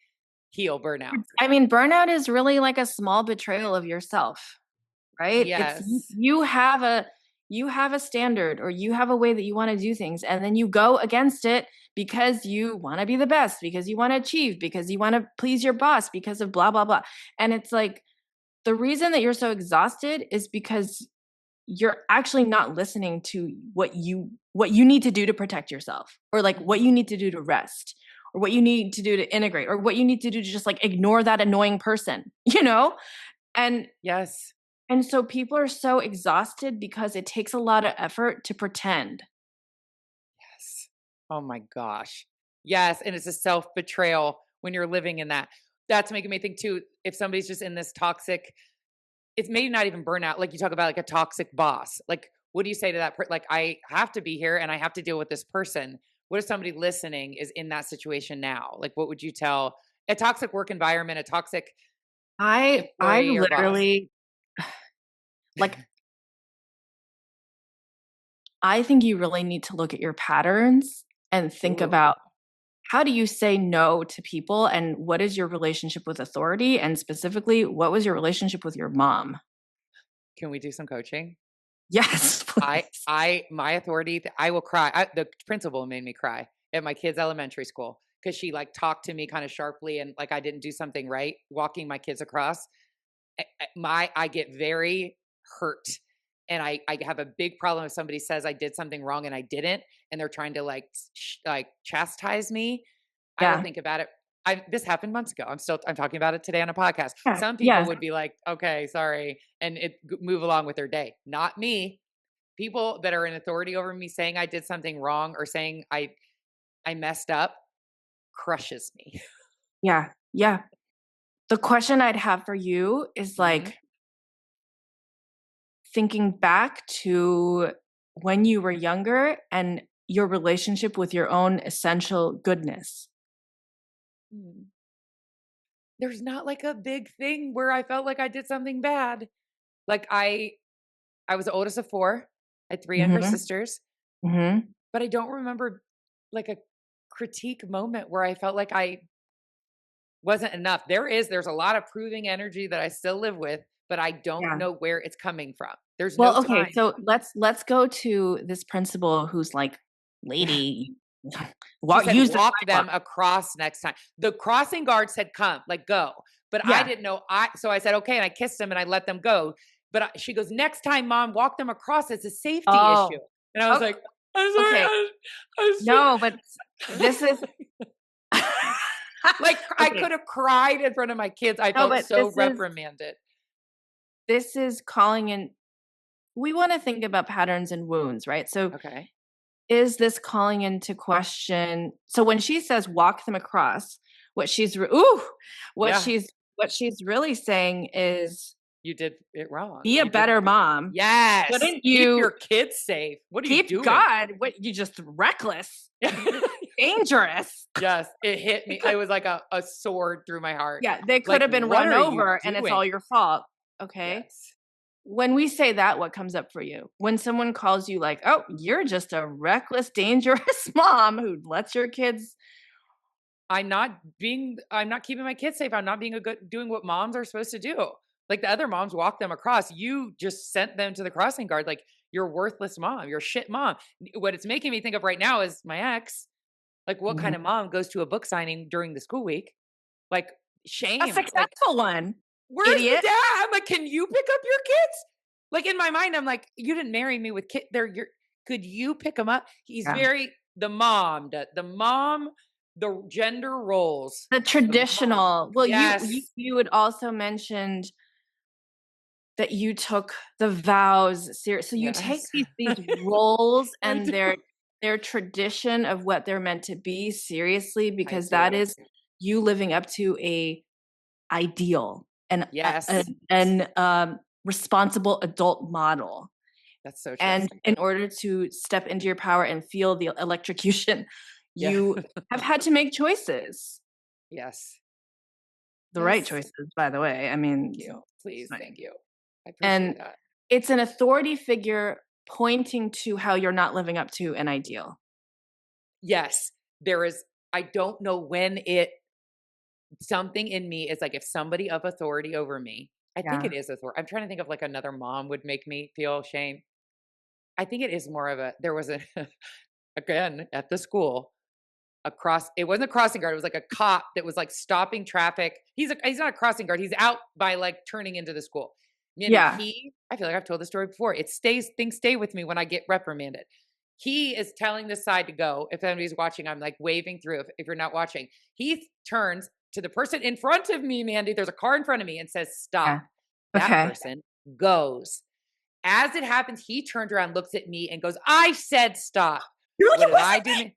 heal burnout? I mean, burnout is really like a small betrayal of yourself, right? It's Yes. you have a standard, or you have a way that you wanna do things, and then you go against it because you wanna be the best, because you wanna achieve, because you wanna please your boss, because of blah, blah, blah. And it's like, the reason that you're so exhausted is because you're actually not listening to what you need to do to protect yourself, or like what Mhm. you need to do to rest, or what you need to do to integrate, or what you need to do to just like ignore that annoying person, and Yes. so people are so exhausted because it takes a lot of effort to pretend. Yes. Oh my gosh. Yes, and it's a self-betrayal when you're living in that. That's making me think too, if somebody's just in this toxic, it's maybe not even burnout, like you talk about like a toxic boss. Like, what do you say to that like, I have to be here and I have to deal with this person. What if somebody listening is in that situation now? Like, what would you tell a toxic work environment, a toxic I employee or boss? literally, like, I think you really need to look at your patterns and think Ooh, about, how do you say no to people, and what is your relationship with authority, and specifically, what was your relationship with your mom? can we do some coaching? Yes, please. My authority, I will cry. The principal made me cry at my kid's elementary school because she like talked to me kind of sharply and like I didn't do something right, walking my kids across. I get very hurt, and I have a big problem if somebody says I did something wrong and I didn't, and they're trying to like like chastise me. I will Yeah. think about it. This happened months ago. I'm talking about it today on a podcast. Yeah, Some people yeah, would be like, "Okay, sorry," and move along with their day. Not me. People that are in authority over me saying I did something wrong or saying I messed up crushes me. yeah, yeah. The question I'd have for you is, Mhm. like, thinking back to when you were younger and your relationship with your own essential goodness. Mm. There's not like a big thing where I felt like I did something bad. Like I was the oldest of 4. I had 3 younger Mhm, sisters, mhm. but I don't remember like a critique moment where I felt like I wasn't enough. There's a lot of proving energy that I still live with, but I don't Yeah. know where it's coming from. There's no Well, okay, time. so let's go to this principal who's like, "Lady, She said, use the "Walk sidewalk." them across next time." The crossing guard said, "Come, like, go." But I Yeah. didn't know so I said, "Okay," and I kissed them and I let them go. But she goes, "Next time, mom, walk them across. It's a safety issue." Oh, And I was ok like, "I'm sorry. okay. I No, but this is should" like, I okay. could have cried in front of my kids. I No, felt but so reprimanded. this is calling in, we wanna think about patterns and wounds, right? So, Okay. is this calling into question, so when she says walk them across, what she's re ooh, Yeah. what she's really saying is, You did it wrong. be a You did better mom. Yes. Shouldn't Keep you your kids safe. What are you keep doing? God, what, you just reckless, dangerous. Yes, it hit It me. could It was like a sword through my heart. Yeah, they could Like, have been what run are you over and it's doing? all your fault, okay? Yes. When we say that, what comes up for you? When someone calls you like, "Oh, you're just a reckless, dangerous mom who lets your kids." I'm not keeping my kids safe. I'm not being a good doing what moms are supposed to do. Like the other moms walked them across. You just sent them to the crossing guard. Like you're worthless mom. You're a shit mom. What it's making me think of right now is my ex. Like what kind Mhm. of mom goes to a book signing during the school week? Like A shame. Like successful one, where's the idiot. dad? I'm like, can you pick up your kids? Like in my mind, I'm like, you didn't marry me with kid. They're your. Could you pick them up? He's Yeah. very the mom, the gender roles. The The mom. traditional well, you Yes. you had also mentioned that you took the vows serious. So you take Yes. these roles I and do. their tradition of what they're meant to be seriously I because that do. is you living up to a ideal and Yes. an responsible adult model. That's so true. And in order to step into your power and feel the electrocution, Yeah. you have had to make choices. Yes. The right Yes. choices, by the way. I mean, Thank you. it's Please. nice. Thank you. I appreciate And that. it's an authority figure pointing to how you're not living up to an ideal. Yes. There is, I don't know when something in me is like if somebody of authority over me, I think Yeah. it is authority. I'm trying to think of like another mom would make me feel shame. I think it is more of a, there was a, again, at the school, it wasn't a crossing guard, it was like a cop that was like stopping traffic. He's not a crossing guard, he's out by like turning into the school. Mandy, Yeah. I feel like I've told the story before. Things stay with me when I get reprimanded. He is telling the side to go. If anybody's watching, I'm like waving through. If you're not watching, he turns to the person in front of me, Mandy. There's a car in front of me and says, Yeah. stop. That Okay. person goes. As it happens, he turns around, looks at me, and goes, I said stop. You're like, What it did I wasn't do?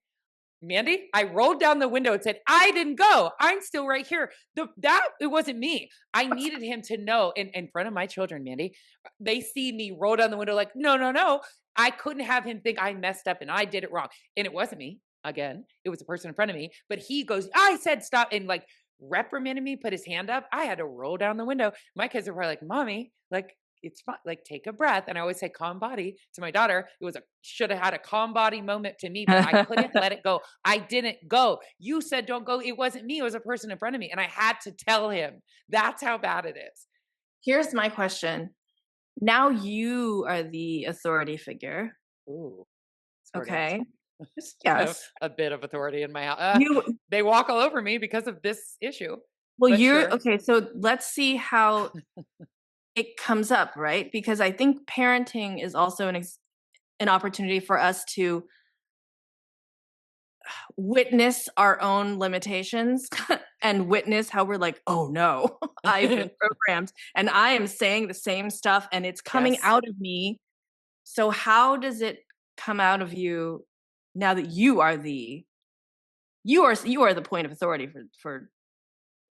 Mandy, I rolled down the window and said, I didn't go. I'm still right here. It wasn't me. I needed him to know in front of my children, Mandy. They see me roll down the window like, no, no, no. I couldn't have him think I messed up and I did it wrong. And it wasn't me. Again, it was a person in front of me. But he goes, I said stop, and like reprimanded me, put his hand up. I had to roll down the window. My kids are probably like, Mommy, like it's fine. Like, take a breath. And I always say calm body to my daughter. It was should have had a calm body moment to me, but I couldn't let it go. I didn't go. You said don't go. It wasn't me. It was a person in front of me. And I had to tell him. That's how bad it is. Here's my question. Now you are the authority figure. Ooh, sort of. Okay. Have Yes. a bit of authority in my house. You They walk all over me because of this issue. well, But you're sure. okay. So let's see how it comes up, right? Because I think parenting is also an opportunity for us to witness our own limitations and witness how we're like, oh no, I've been programmed and I am saying the same stuff and it's coming Yes. out of me. So how does it come out of you now that you are the point of authority for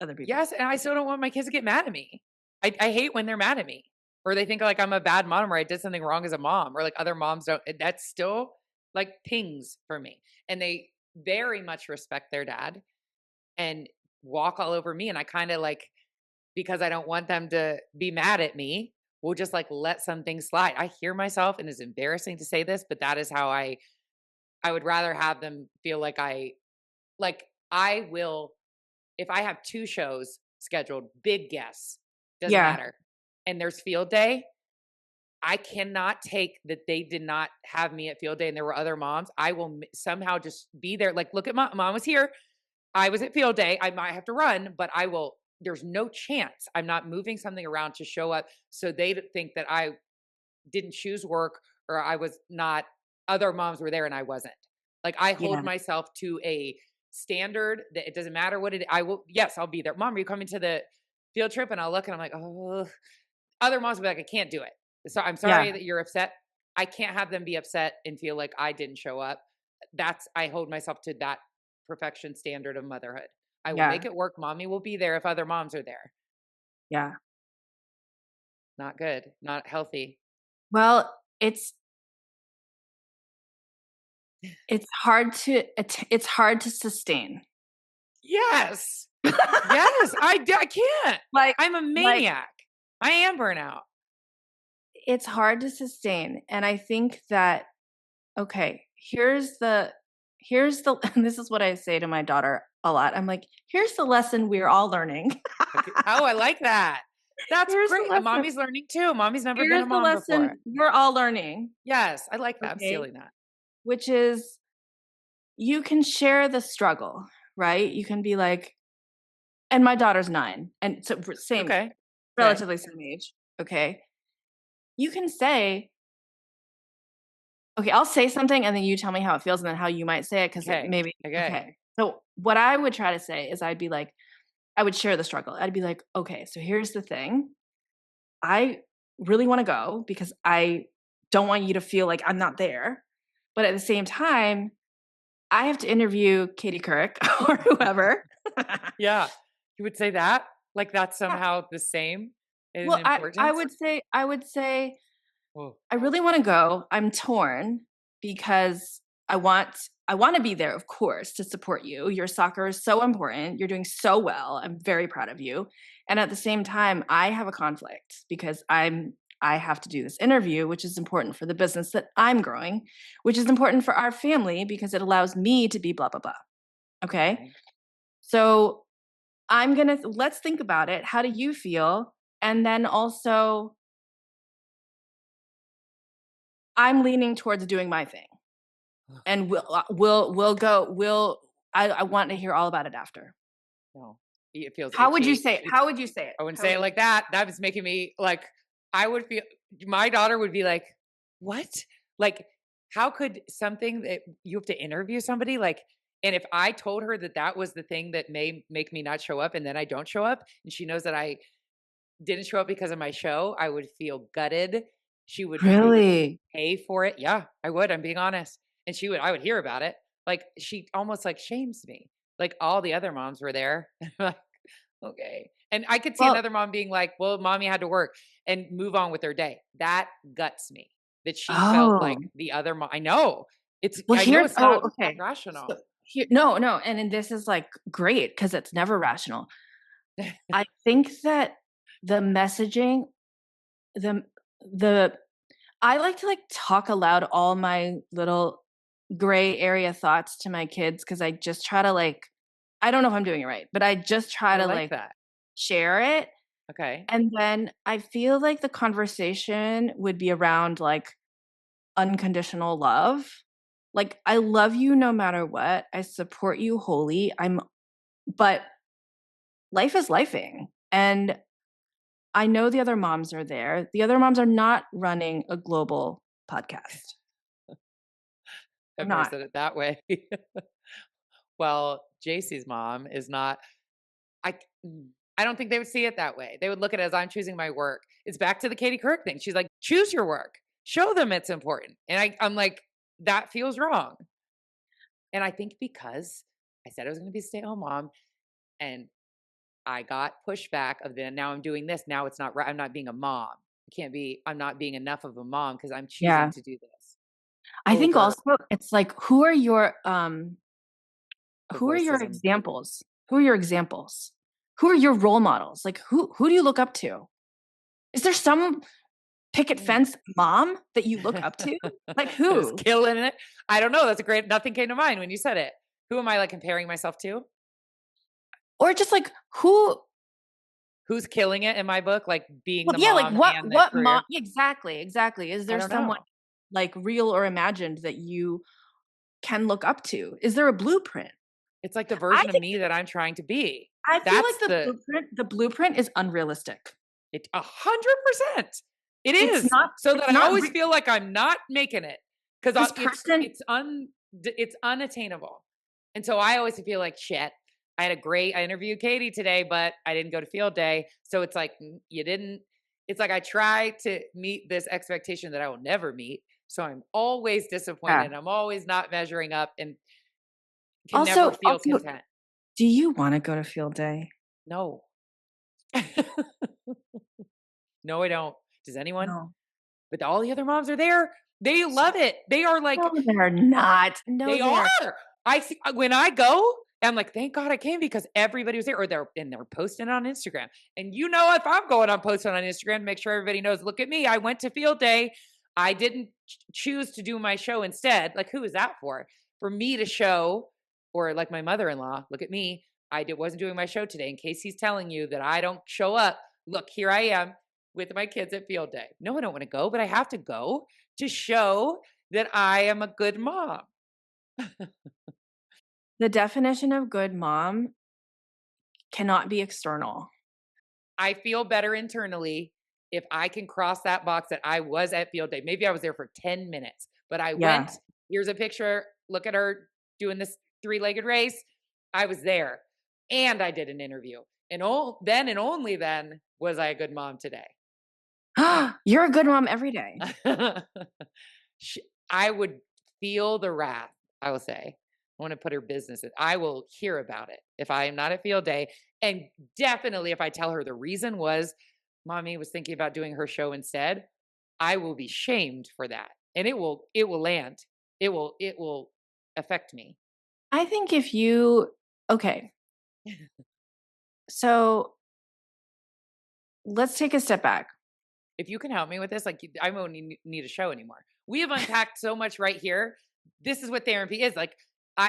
other people? Yes, and I still don't want my kids to get mad at me. I hate when they're mad at me or they think like I'm a bad mom or I did something wrong as a mom or like other moms don't. That's still like pings for me. And they very much respect their dad and walk all over me. And I kind of like, because I don't want them to be mad at me, will just like let some things slide. I hear myself and it's embarrassing to say this, but that is how I would rather have them feel like I will if I have 2 shows scheduled, big guests, doesn't Yeah. matter, and there's field day, I cannot take that they did not have me at field day and there were other moms. I will somehow just be there. Like, look at mom was here. I was at field day. I might have to run, but I will. There's no chance I'm not moving something around to show up so they think that I didn't choose work or I was not, other moms were there and I wasn't. Like I hold Yeah. myself to a standard that it doesn't matter what I will, yes, I'll be there. Mom, are you coming to the field trip? And I'll look and I'm like, oh, other moms will be like, I can't do it. So I'm Yeah. sorry that you're upset. I can't have them be upset and feel like I didn't show up. I hold myself to that perfection standard of motherhood. I will Yeah. make it work. Mommy will be there if other moms are there. Yeah. Not good, not healthy. Well, it's hard to sustain. Yes. Yes, I can't. Like I'm a like maniac. I am burnout. it's hard to sustain, and I think that okay, here's the and this is what I say to my daughter a lot. I'm like, "Here's the lesson we're all learning." Okay. Oh, I like that. That's Here's the great. lesson. Mommy's learning too. Mommy's never been Here's a the mom before. lesson we're all learning, Yes, I like that. I'm okay? stealing that. Which is you can share the struggle, right? You can be like, and my daughter's 9, and so same, Okay. Okay. relatively same age, okay? You can say, okay, I'll say something and then you tell me how it feels and then how you might say it because it Okay. maybe, Okay. okay. So what I would try to say is I'd be like, I would share the struggle. I'd be like, okay, so here's the thing. I really want to go because I don't want you to feel like I'm not there. But at the same time, I have to interview Katie Couric or whoever. Yeah. You would say that? Like that's Yeah. somehow the same in Well, I importance? would say Oh, I really wanna go. I'm torn because I wanna be there, of course, to support you. Your soccer is so important. You're doing so well. I'm very proud of you. And at the same time, I have a conflict because I have to do this interview, which is important for the business that I'm growing, which is important for our family because it allows me to be blah blah blah. Okay? okay. So, let's think about it. How do you feel? And then also I'm leaning towards doing my thing. Ugh, And we'll go we'll I want to hear all about it after. no. It feels How would you itchy. say it? It's How would you say it? I wouldn't How say would it you like that. That was making me like I would feel my daughter would be like, "What?" Like, how could something that you have to interview somebody like and if I told her that that was the thing that may make me not show up and then I don't show up and she knows that I didn't show up because of my show, I would feel gutted. She would Really? pay for it. Yeah, I would, I'm being honest. And I would hear about it. Like she almost like shames me. Like all the other moms were there. Like, okay. And I could see Well, another mom being like, "Well, mommy had to work," and move on with their day. That guts me. That she felt like oh. the other mom. I know. Well, I know here's it's not oh, okay. So rational. here no, no, and then this is, like, great because it's never rational. I think that the messaging, the the I like to, like, talk aloud all my little gray area thoughts to my kids because I just try to, like I don't know if I'm doing it right, but I just try I to, like like, that. share it. Okay. And then I feel like the conversation would be around, like, unconditional love. Like, I love you no matter what. I support you wholly. But life is lifing. And I know the other moms are there. The other moms are not running a global podcast. They're I've never not. said it that way. Well, JC's mom is not I c I don't think they would see it that way. They would look at it as I'm choosing my work. It's back to the Katie Couric thing. She's like, "Choose your work. Show them it's important." And I'm like, "That feels wrong." And I think because I said I was gonna be a stay-at-home mom and I got pushback of then now I'm doing this. Now it's not right. I'm not being a mom. I can't be I'm not being enough of a mom because I'm choosing Yeah. to do this I think over also it's like who are your divorceism. examples? Who are your examples? Who are your role models? Like who do you look up to? Is there some picket Mm. fence mom that you look up to? Like That is who? killing it. I don't know. That's a great nothing came to mind when you said it. Who am I like comparing myself to? Or just like who Who's killing it in my book, like being well, the yeah, like mom and the what mom career? exactly, exactly. Is I there don't someone know. like real or imagined that you can look up to? Is there a blueprint? It's like the I version of think me that I'm trying to be. I feel like That's the blueprint is unrealistic. it 100%. It is. So It's that I not always feel like I'm not making it because this person it's unattainable. And so I always feel like shit. I interviewed Katie today, but I didn't go to field day. So it's like you didn't. It's like I try to meet this expectation that I will never meet. So I'm always yeah. disappointed. I'm always not measuring up and can never feel Also, content. do you wanna go to field day? No. No, I don't. Does anyone? No. But all the other moms are there. They love it. They are No, like, they're not. No, they they're are. I see when I go, I'm like, thank God I came because everybody was there, or they're posting it on Instagram. And you know, if I'm going on posting on Instagram to make sure everybody knows, look at me. I went to field day. I didn't choose to do my show instead. Like, who is that for? For me to show, or like my mother-in-law, look at me. Wasn't doing my show today. In case he's telling you that I don't show up, look, here I am with my kids at field day. No, I don't want to go, but I have to go to show that I am a good mom. The definition of good mom cannot be external. I feel better internally if I can cross that box that I was at field day. Maybe I was there for 10 minutes, but I Yeah. went. Here's a picture. Look at her doing this three-legged race. I was there and I did an interview. And then and only then was I a good mom today. You're a good mom every day. Sh I would feel the wrath, I will say. I wanna put her business in I will hear about it if I am not at field day, and definitely if I tell her the reason was mommy was thinking about doing her show instead, I will be shamed for that, and it will land. It will affect me. I think if you okay, so let's take a step back. If you can help me with this, like, I won't need a show anymore. We have unpacked so much right here. This is what therapy is. Like,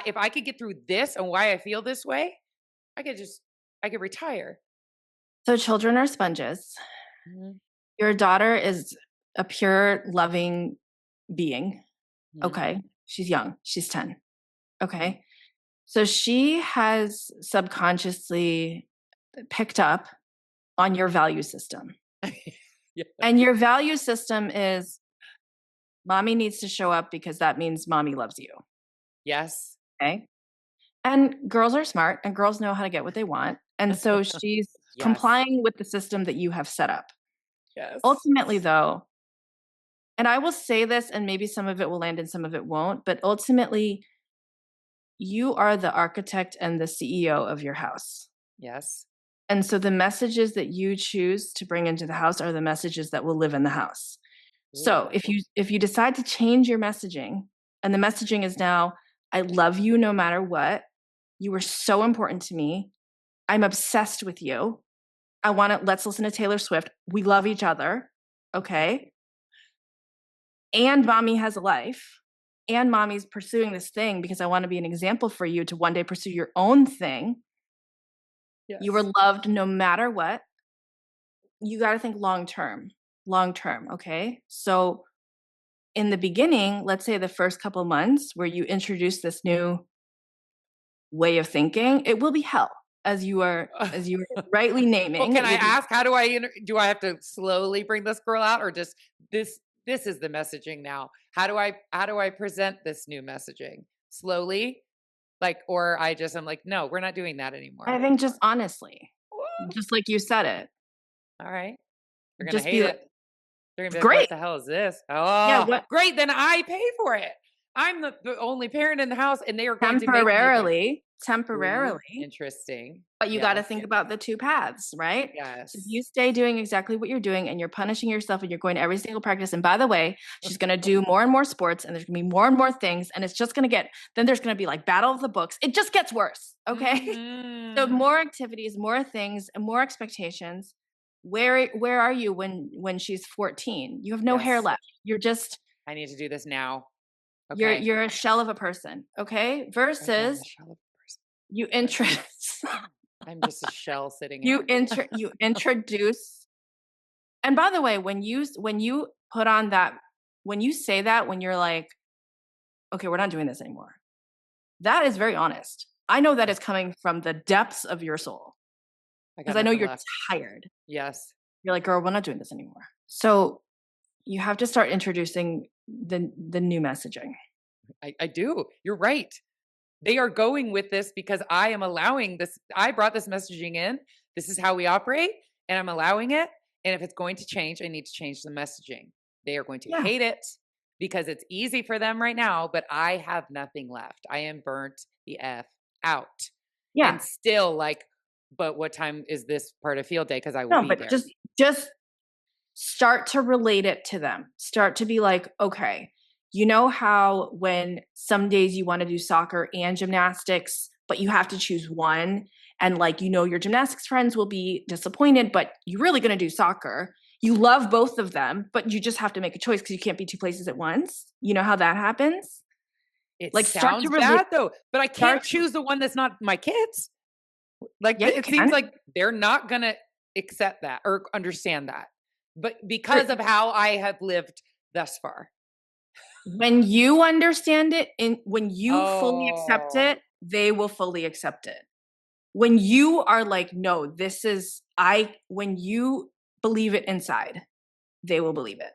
if I could get through this and why I feel this way, I could retire. So children are sponges. Mhm, Your daughter is a pure loving being. mhm, Okay. She's young. She's 10. mhm. Okay. So she has subconsciously picked up on your value system. Yeah. And your value system is mommy needs to show up because that means mommy loves you. Yes. Okay. And girls are smart and girls know how to get what they want. And so she's Yes. complying with the system that you have set up. Yes. Ultimately, though, and I will say this, and maybe some of it will land and some of it won't, but ultimately, you are the architect and the CEO of your house. Yes. And so the messages that you choose to bring into the house are the messages that will live in the house. So Ooh. if you decide to change your messaging, and the messaging is now, I love you no matter what, you were so important to me. I'm obsessed with you. Let's listen to Taylor Swift. We love each other. Okay. And mommy has a life. And mommy's pursuing this thing because I want to be an example for you to one day pursue your own thing. You were Yes. loved no matter what. You got to think long term. Okay. So in the beginning, let's say the first couple months where you introduce this new way of thinking, it will be hell as you are rightly Well, naming. can It I will be ask how do do I have to slowly bring this girl out or just this is the messaging now? How do I present this new messaging? Slowly? Like or I'm like, "No, we're not doing that I anymore." think just honestly, Woo! just like you said it, All right. They're gonna just hate be like, it. They're gonna be like, great. "What the hell is this?" Yeah, Oh, what great, then I pay for it. I'm the only parent in the house, and they are going to make me pay. Ooh, temporarily, interesting. but you gotta Yes, think about the 2 paths, right? So if you yes. stay doing exactly what you're doing and you're punishing yourself and you're going to every single practice, and by the way, she's gonna do more and more sports and there's gonna be more and more things, and it's just gonna get then there's gonna be like battle of the books. It just gets worse, okay? So Mhm. more activities, more things, and more expectations. Where are you when she's 14? You have no hair Yes, left. You're just I need to do this now. you're Okay. you're a shell of a person, okay? Okay, I'm Versus a shell of a person. you introduce I'm just a shell sitting you here. you introduce and by the way, when you put on that when you say that when you're like, "Okay, we're not doing this anymore." That is very honest. I know that is coming from the depths of your soul I because got I know nothing you're left. tired. Yes, You're like, "Girl, we're not doing this anymore." So, you have to start introducing the new messaging. I do. You're right. They are going with this because I am allowing this. I brought this messaging in. This is how we operate, and I'm allowing it. And if it's going to change, I need to change the messaging. They are going to Yeah. hate it because it's easy for them right now, but I have nothing left. I am burnt the F out. Yeah. And still like, but what time is this part of field day? Because I will No, be but there. just start to relate it to them. Start to be like, okay, you know how when some days you want to do soccer and gymnastics, but you have to choose one, and like, your gymnastics friends will be disappointed, but you're really going to do soccer. You love both of them, but you just have to make a choice because you can't be two places at once. You know how that happens? It Like, start to sounds relate, bad though, but I start can't to, choose the one that's not my kids. Like yeah, you it seems can. like they're not gonna. accept that or understand that. But For because of how I have lived thus far. when you understand it and when you fully accept Oh, it, they will fully accept it. When you are like, "No, this is I," when you believe it inside, they will believe it.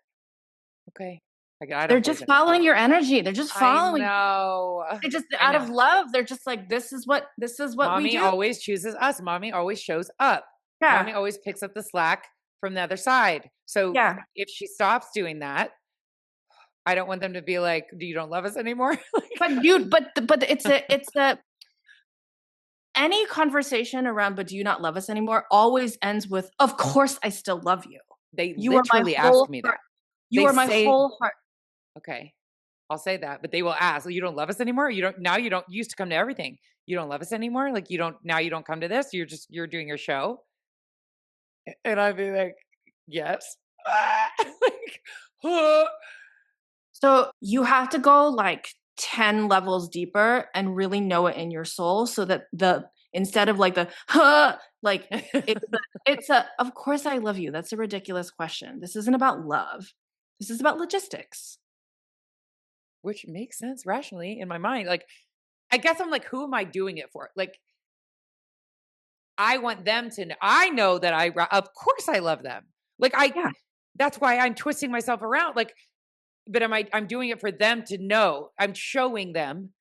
okay. I They're don't believe just in it. following your energy. They're just I following you. know. They just I out of know. love, they're just like, this is what we Mommy do." always chooses us. Mommy always shows up. Mommy Yeah, always picks up the slack from the other side. So yeah. if she stops doing that, I don't want them to be like, "Do you don't love us anymore?" Like, But it's a any conversation around, "But do you not love us anymore?" always ends with, "Of course I still love you. they You are my literally ask whole me heart. that. You They are my say, whole heart." okay, I'll say that, but they will ask, "You don't love us anymore? You don't now you don't you used to come to everything. You don't love us anymore? Like you don't now you don't come to this? You're doing your show?" And I'd be like, "Yes." Like, "Huh." So, you have to go, like, 10 levels deeper and really know it in your soul so that the instead of, like, the, "Huh," like, it's a, "Of course I love you." That's a ridiculous question. This isn't about love. This is about logistics. Which makes sense rationally in my mind. Like, I guess I'm like, who am I doing it for? Like, I want them to know. I know that of course I love them. Like, Yeah. that's why I'm twisting myself around. Like, but I'm doing it for them to know. I'm showing them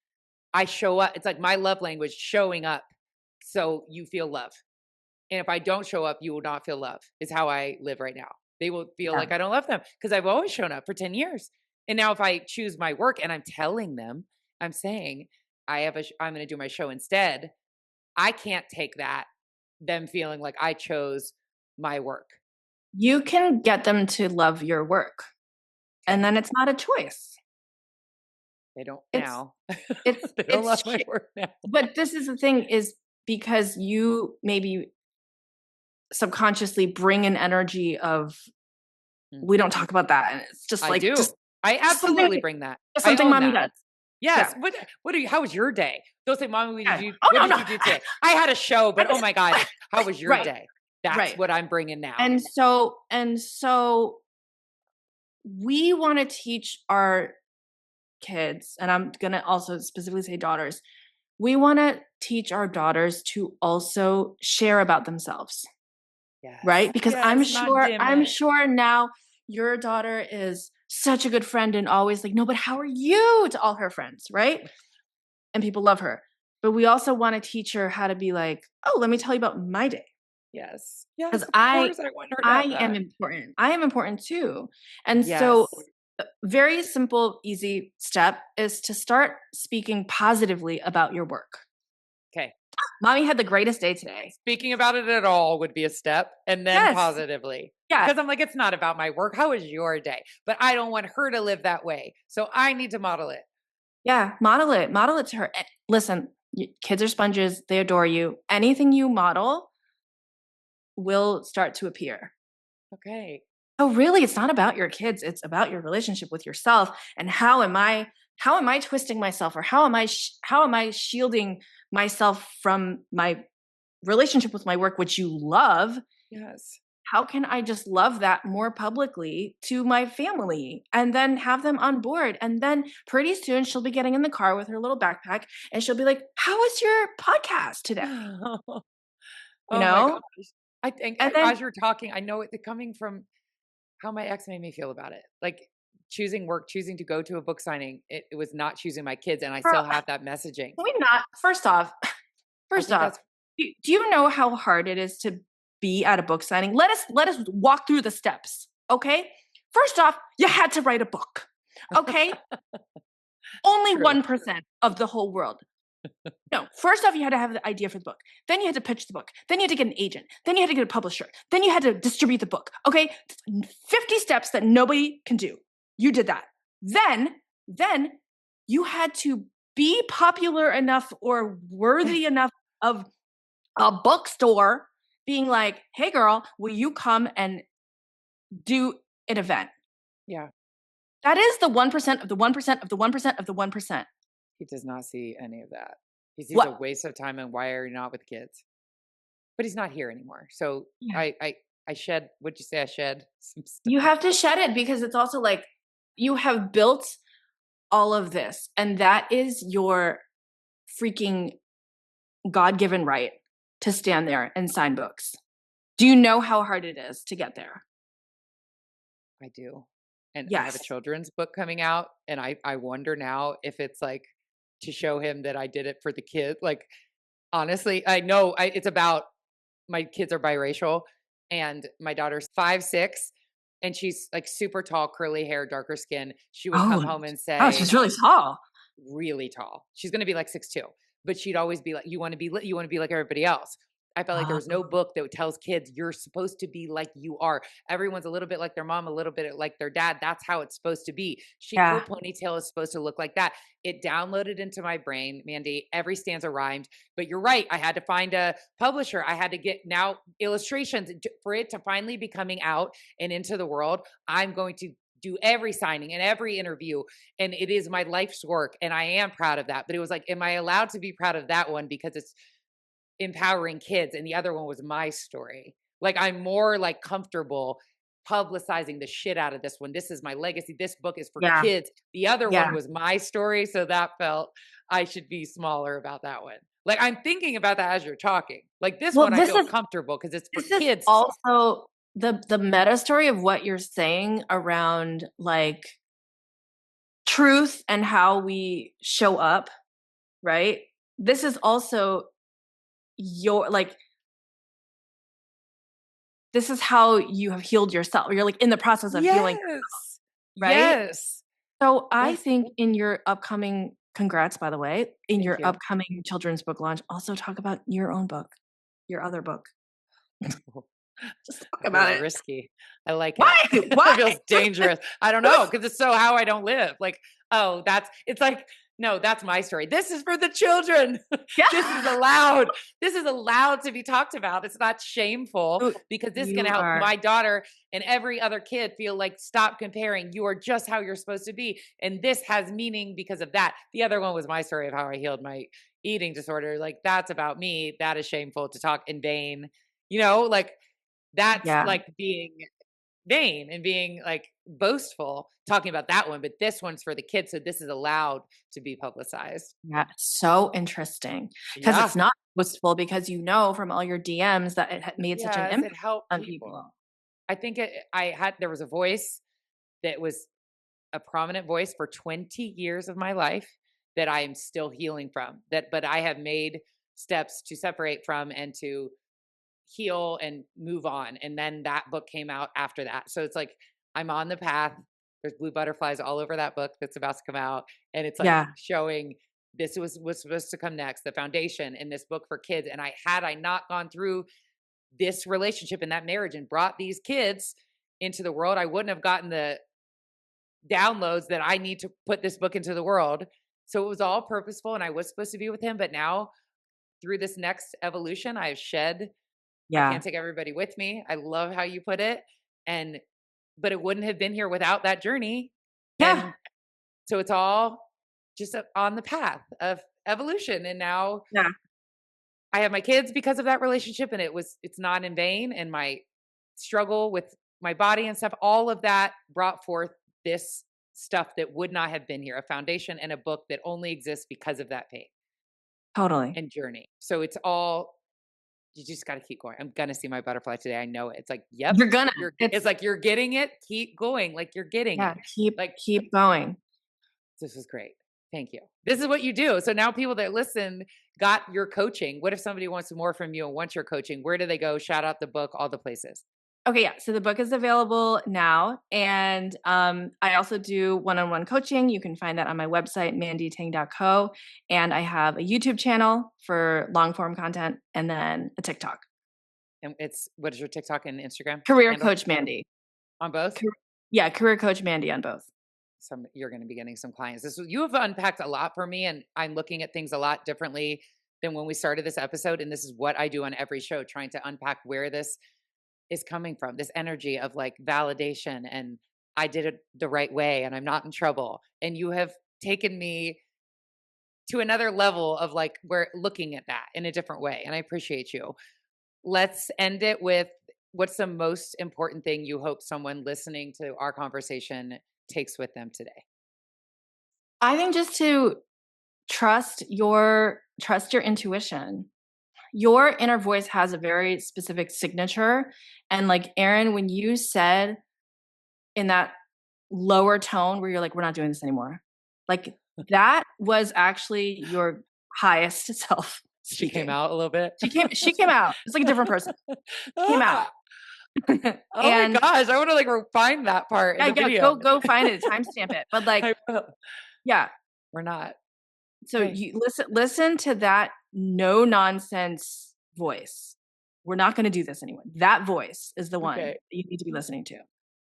I show up. It's like my love language showing up so you feel love. And if I don't show up, you will not feel love, is how I live right now. They will feel Yeah. like I don't love them because I've always shown up for 10 years. And now if I choose my work and I'm telling them, I'm saying I'm going to do my show instead, I can't take that, them feeling like I chose my work. You can get them to love your work, and Okay. then it's not a choice. They don't It's now. it's They don't it's love my work now. but this is the thing is because you maybe subconsciously bring an energy of, Mm. "We don't talk about that," and it's just I like do. I just something absolutely bring that. just I something own mommy that. does. Yeah, Yes. What are you how was your day? They'll say, "Mommy, yeah. Oh, what no, did no. you do today?" I had a show, I but oh just my God, how was your right, day? That's right. what I'm bringing now. And so we wanna teach our kids, and I'm gonna also specifically say daughters, we wanna teach our daughters to also share about themselves. Right? Yes. Because Yes, not dim I'm it. sure now your daughter is such a good friend and always like, "No, but how are you?" to all her friends, right? And people love her. But we also wanna teach her how to be like, "Oh, let me tell you about my day, Yes. because Yes, of course I want her to I have am that. important. I am important too." And so, Yes. very simple, easy step is to start speaking positively about your work. Okay. "Mommy had the greatest day today." Speaking about it at all would be a step, and then Yes. positively. Yeah. Because I'm like, it's not about my work. How was your day? But I don't want her to live that way. So I need to model it. Yeah, model it to her. Listen, kids are sponges, they adore you. Anything you model will start to appear. Okay. So really, it's not about your kids, it's about your relationship with yourself and how am I twisting myself or how am I shielding myself from my relationship with my work which you love? Yes. How can I just love that more publicly to my family and then have them on board? And then pretty soon she'll be getting in the car with her little backpack and she'll be like, "How was your podcast today?" You Oh my gosh. know? I think And then as you're talking, I know it coming from how my ex made me feel about it. Like choosing work, choosing to go to a book signing, it was not choosing my kids. And I girl, still have that messaging. can we not I first think off, that's do you know how hard it is to be at a book signing? Let us walk through the steps, okay? First off, you had to write a book. Okay? Only true. 1% of the whole world. No, first off, you had to have the idea for the book. Then you had to pitch the book. Then you had to get an agent. Then you had to get a publisher. Then you had to distribute the book. Okay? 50 steps that nobody can do. You did that. Then you had to be popular enough or worthy enough of a bookstore being like, "Hey girl, will you come and do an event?" Yeah. That is the 1% of the 1% of the 1% of the 1%. He does not see any of that. He sees a What? waste of time and why are you not with kids? but he's not here anymore. So Yeah. I shed, what'd you say? I shed some You stuff. have to shed it because it's also like you have built all of this, and that is your freaking God-given right to stand there and sign books. Do you know how hard it is to get there? I do. And I have a Yes. children's book coming out, and I wonder now if it's like to show him that I did it for the kid. Like, honestly, I know it's about my kids are biracial, and my daughter's 5'6", and she's like super tall, curly hair, darker skin. She would come Oh, home and oh, say, she's really tall. really tall. She's gonna be like 6'2", but she'd always be like, "You wanna be you wanna be like everybody else." I felt like there was no Oh, book that tells kids you're supposed to be like you are. Everyone's a little bit like their mom, a little bit like their dad. That's how it's supposed to be. Her yeah. ponytail is supposed to look like that. It downloaded into my brain, Mandy. Every stanza rhymed. But you're right. I had to find a publisher. I had to get now illustrations for it to finally be coming out and into the world. I'm going to do every signing and every interview, and it is my life's work, and I am proud of that. But it was like, am I allowed to be proud of that one because it's empowering kids, and the other one was my story? Like, I'm more like comfortable publicizing the shit out of this one. This is my legacy. This book is for Yeah. kids. The other Yeah. one was my story, so that felt I should be smaller about that one. Like, I'm thinking about that as you're talking. Like, this Well, one I feel comfortable because it's for this is kids. also the meta story of what you're saying around like truth and how we show up, right? This is also your like this is how you have healed yourself. You're like in the process of healing, Yes. right? Yes. So I Yes. think in your upcoming congrats by the way, in Thank your you. upcoming children's book launch, also talk about your own book, your other book. Just talk That feels about it. risky. I like it. Why? It Why? feels dangerous. I don't know, because it's so how I don't live. Like, oh, it's like, no, that's my story. This is for the children. This is Yeah. allowed. This is allowed to be talked about. It's not shameful Ooh, because this is going you to help are my daughter and every other kid feel like, stop comparing. You are just how you're supposed to be. And this has meaning because of that. The other one was my story of how I healed my eating disorder. Like, that's about me. That is shameful to talk in vain. Like, that's yeah. like being vain and being like boastful talking about that one, but this one's for the kids, so this is allowed to be publicized. Yeah, so interesting because Yeah. it's not wistful because you know from all your DMs that it had made such an Yes, impact it helped on people. people. I think there was a voice that was a prominent voice for 20 years of my life that I am still healing from. But I have made steps to separate from and to heal and move on. And then that book came out after that. So it's like I'm on the path. There's blue butterflies all over that book that's about to come out. And it's like Yeah, showing this was supposed to come next, the foundation in this book for kids. And I not gone through this relationship and that marriage and brought these kids into the world, I wouldn't have gotten the downloads that I need to put this book into the world. So it was all purposeful and I was supposed to be with him. But now through this next evolution, I have shed. I yeah, can't take everybody with me. I love how you put it. And but it wouldn't have been here without that journey. yeah, And so it's all just on the path of evolution. And now yeah. I have my kids because of that relationship and it's not in vain. And my struggle with my body and stuff, all of that brought forth this stuff that would not have been here, a foundation and a book that only exists because of that pain Totally. and journey. So it's all you just got to keep going. I'm gonna see my butterfly today. I know it. It's like, yep, You're gonna. it's It's like you're getting it. Keep going. Like you're getting yeah, it. keep Like keep going. this is great. Thank you. This is what you do. So now people that listen got your coaching. What if somebody wants more from you and wants your coaching? Where do they go? Shout out the book, all the places. Okay, yeah. So the book is available now, and I also do one-on-one coaching. You can find that on my website, mandytang.co, and I have a YouTube channel for long-form content, and then a TikTok. And it's what is your TikTok and Instagram Career handle Coach Mandy. on both? Car- yeah, Career Coach Mandy on both. You're going to be getting some clients. You have unpacked a lot for me, and I'm looking at things a lot differently than when we started this episode. And this is what I do on every show, trying to unpack where this is coming from. This energy of like validation, and I did it the right way, and I'm not in trouble. And you have taken me to another level of like we're looking at that in a different way, and I appreciate you. let's end it with what's the most important thing you hope someone listening to our conversation takes with them today? I think just to trust your intuition. Your inner voice has a very specific signature, and like Erin, when you said in that lower tone where you're like, "We're not doing this anymore," like that was actually your highest self She came speaking. out a little bit. She came out. It's like a different person. Came out. Ah, oh my And gosh, I wanna, like, find that part in yeah, the yeah, video. go find it, timestamp it. But like, I will. yeah. We're not. So Okay. you listen to that no nonsense voice. We're not gonna do this anymore. That voice is the one Okay. that you need to be listening to.